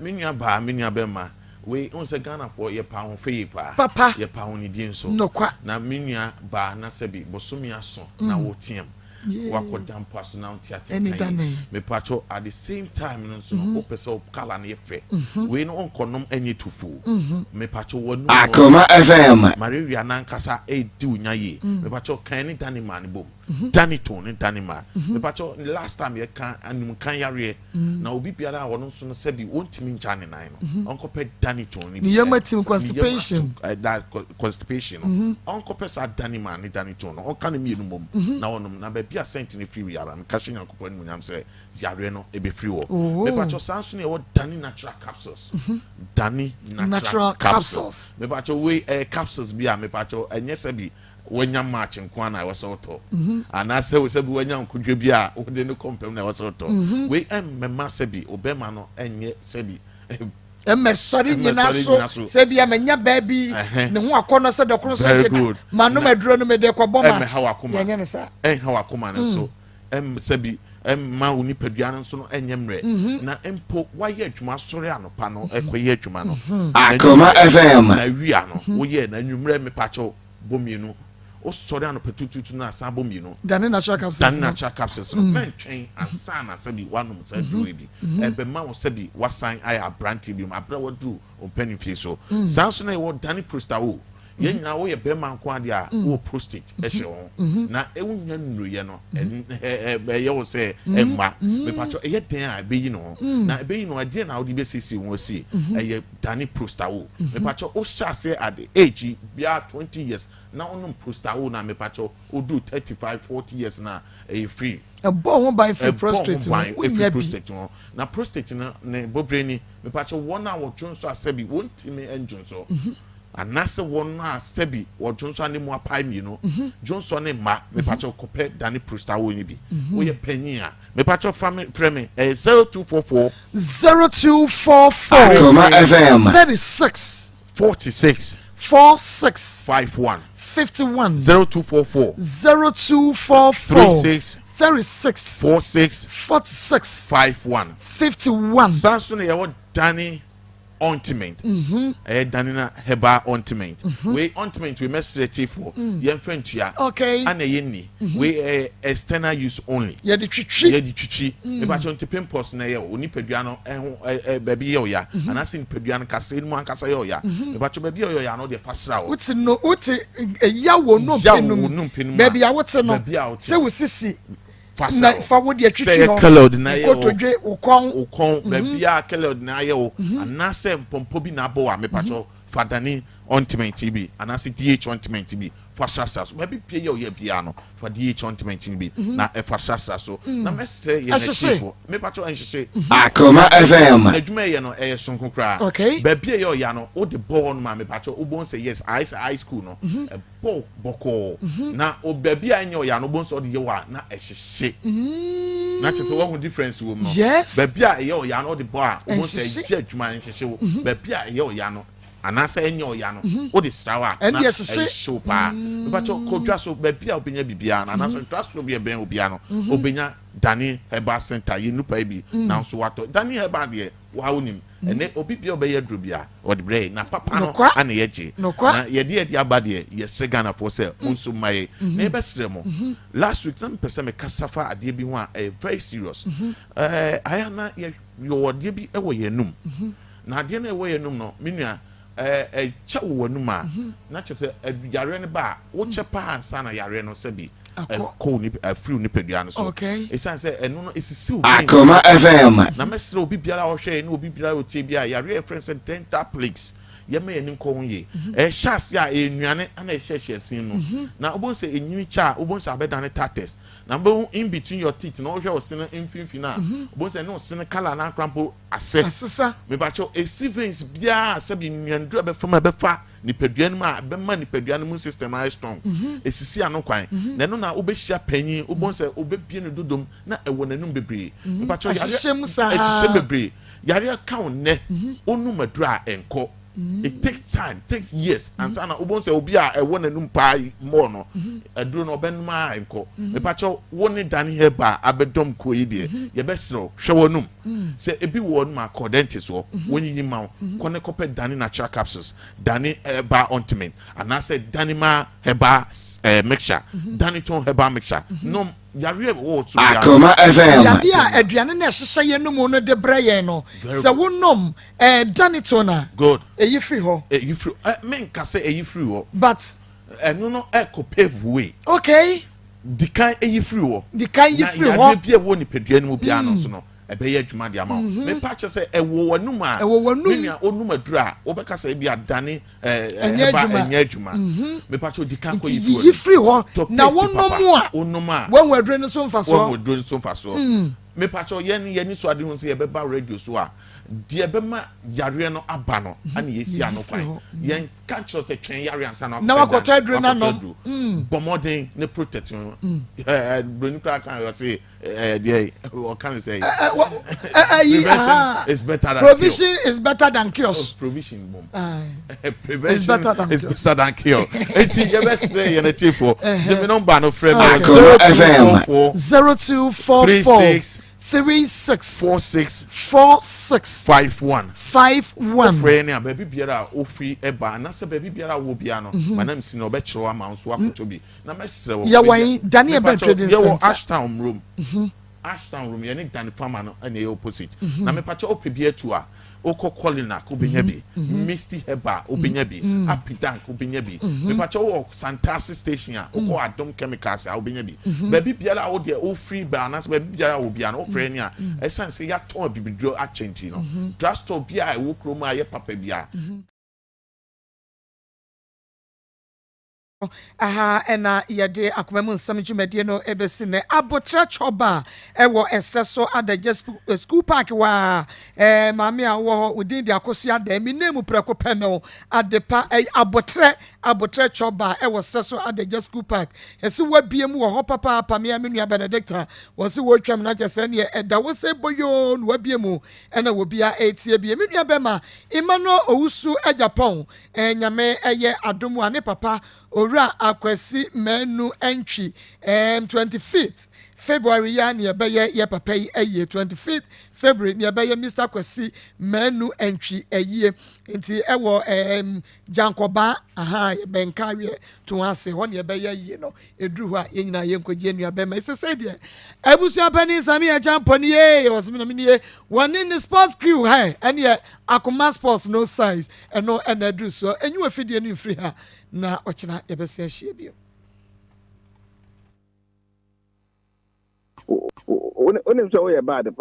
menya ba ma we on se Ghana for ye pa ho fe pa papa ye pa ho ni din so no kwa na menya ba na se bi bosomi aso na wo tiem wakoda mpaso na ntiate me pacho at the same time no so no opese kala na yefe we no onkonom enye tufu me pacho wonu Akoma FM Maria nankasa di unyaye me pacho kan ni dani man bom dani ton ni dani man me pacho last time ye kan anim kan yare na obi biara wono so no se bi wontimi nchane nan no onko pe dani ton ni yema team constipation that constipation onko pe sa dani man ni dani ton no onka na mi enu mom na wonom na ba bia sent ni free yara me kashe nyankopɔ ni munyam se yare no e be free wo me pacho sanso ne wo dani natural capsules dani natural capsules me pacho we capsules bia me pacho enye se bi wanya match nko na we so to ana se we se bi wanya nkudwe bia wo de no compem na we so to we emma se bi obema no enye se bi sorry nyina so se bia menya baabi ne ho akɔnɔ se de koro so chena manu maduro no me de kɔ bɔ match yenye ne sa ha wakoma ne so se bi ma uni padua no so no enyemre na empo waye adwuma sori anopa no ekoye adwuma no Akoma FM na wia no wo ye na nwumre me pacho bomienu o sori anopa tututu na asa bomienu dani natural capsules no mentwen ansa na sabi wanum sa duro bi ebe ma wo sabi wasan aya branti bi ma bra wadu ompani fie so sanso na wo dani prostawo yenya wo ye be man kwa dia wo prostate ehye wo na ewunya nnroye no ye wo se emma me pacho eye den a be yi no na be yi no ade na wo di be sisi wo si eye dani prostawo me pacho o sha se at the age bia 20 years na onum prostawo na me pacho o do 35 40 years na e free ebo by free prostate na prostate na ne bobreni me pacho wona wo twonso asabi wontimi enjunso anase won na sebi wo Johnson ne mu apai mi no Johnson ne ma me pacho kopɛ dani prostawo ni bi wo ye panyin a me pacho frame 0244 Akoma FM 36 46 46 51 51 0244 36 46 51 sanso ne ye dani ointment danina heba ointment we ointment we mesrete for yemfentua okay ana yenni we external use only ye di twitwi e ba chonte pimples na ye oni padua no baby ye ya anase ni padua no kase mu ankasa ye ya e ba cho baby ye ya no de fasra wo uti ya wo no penum baby ya wote no se wo sisi na fa wo de atwitwi ho colored na ye kotodwe ukon baby ya colored na ye wo anase mpompo bi na abo wa me pacho fadani ointment bi anase DH ointment bi fasasa so baby pie ye bia no fa DH ointment bi na fasasa so na mese ye na chifo me pacho enhyehe Akoma FM na dwuma ye no sonko kra baby ye ya no o de ball no ma me pacho obon say yes high school no ball boko na o baby anyo ya no obon so de ye wa na ehyehe na chese wo difference wo no baby ye ya no de ball obon say je dwuma ehyehe wo baby ye ya no anasa enye oya no o de strawa na show pa pacho kodwa so baby a obenya bibia na anasa trust no be ben obia no obenya dani heba center ye nupa bi na so wato dani heba de wa onim ene obi bia obeye drobia o de bre na papa no ana yeje na ye de abade ye sregana for say unso mai na be sremo last week na pese me kasafa ade bi ho a very serious aya na ye yo de bi e wo ye num na ade na e wo ye num no menua cha wo nu ma na chese yare ne ba wo che pa ansa na yare no sebi ko ni free ni pedua no so esan se enu no esisi obi Akoma FM na mesre obi biara wo hwe ni obi biara wo tie bia yare friends and dental plaques ye me ni ko ye chas ya enuane ana hye sin no na obon se enyini cha obon se abeda ne tatters na bo in between your teeth na wo hwe wo sin infinifi na obon se no sin color na crampo asesa me ba cho veins bia sabi nnuandura be fama be fa ni peduan ma be ma ni peduan mu system is strong esisi ano kwan na no na obehia panyin obon se obebie ne dodom na ewo nanum bebre me ba cho yare bebre yare account ne onu madura enko it takes time, takes years and sana obon se obi a ewo nanum pa more no aduro no ben ma enko me pa cho woni dani heba abedom ko yi de ye besro hwe wonum se ebi wo no ma cordentes wo wonyi ma kone kope dani natural capsules dani heba ointment and I said dani ma heba mixture dani ton heba mixture no yare wo so Akoma FM. Yade a aduane na ehyehyɛ ye no mu no de brɛ yɛn no. Sɛ wonom danitona. Good. Eyi free ho. Eyi free. Men ka say eyi free ho. But eno no eco pave way. Okay. Dikan eyi free ho. Dikan yi free ho. Na yade bia wo ni pedua no mu bia no so no. Ebeye adwuma de ama. Me pa che say ewo wanum a. Ewo wanum. Me onum adura. Obeka say bia dane enya adwuma. Me pa che dikan ko yi free ho. Na wonom a. Onum a. Won wadre no so mfa so. Won wadre no so mfa so. Me pa che yeni so ade ho say ebeba radio so a. Die bema yare no aba no ani yesi ano kwan yen ka cho se twen yare ansa no na wakota adru na no bomodin ne protection broni kra kan yo say dey o kan say prevention is better than provision is better than cure. Provision bom prevention is better than cure. Enti ye be say ye na tifo je me number no frame 0244 3646 51 friend ya baby biara ofi eba na se baby biara wo bia no manam si no be kiro ama so akoto bi na mesre wo ya wan Daniel Ben Trading Center ya Ashtown room Ashtown room ya ni Dan farmer no na opposite na me pacho opebi atu a oko colina ko benya bi misty heba obenya bi apidan ko benya bi me pacho wo fantastic station a oko adom chemicals a obenya bi baby biara wo de o free ba na baby biara wo bia no frɛ ni a essence ya ton bibidro achenti no drugstore bia e wo kroma a ye papa bia aha ena yede Akoma mu nsam dwumadie no ebesi ne abotra choba ewo eseso adaje school park wa maame a wo udin de akosi ada mi name preko peno adepa abotra choba ewo seso adaje school park esi wabiem wo ho papa papa me nua Benedicta wo se wo twam na jese ne eda wo se boyo no wabiem ena wo bia etie bia me nua bema Emmanuel Owusu Ejapon nyame eye adomu ane papa Ora akwasi menu entry 25th February ya ne ye papa yi 25th February ne ye Mr. Kwasi menu entry eye nti ewo Jankoba aha ye benkawe to ase ho ne ye no eduru ho a ye nyina ye nkogye nua be ma sese de abusu apani sami ya jamponi ye wasimi no mini ye one in the sports crew ha ene Akoma sports no size eno enadu so enyu afidie no free ha na ochina yebese ahie bio onim so we bad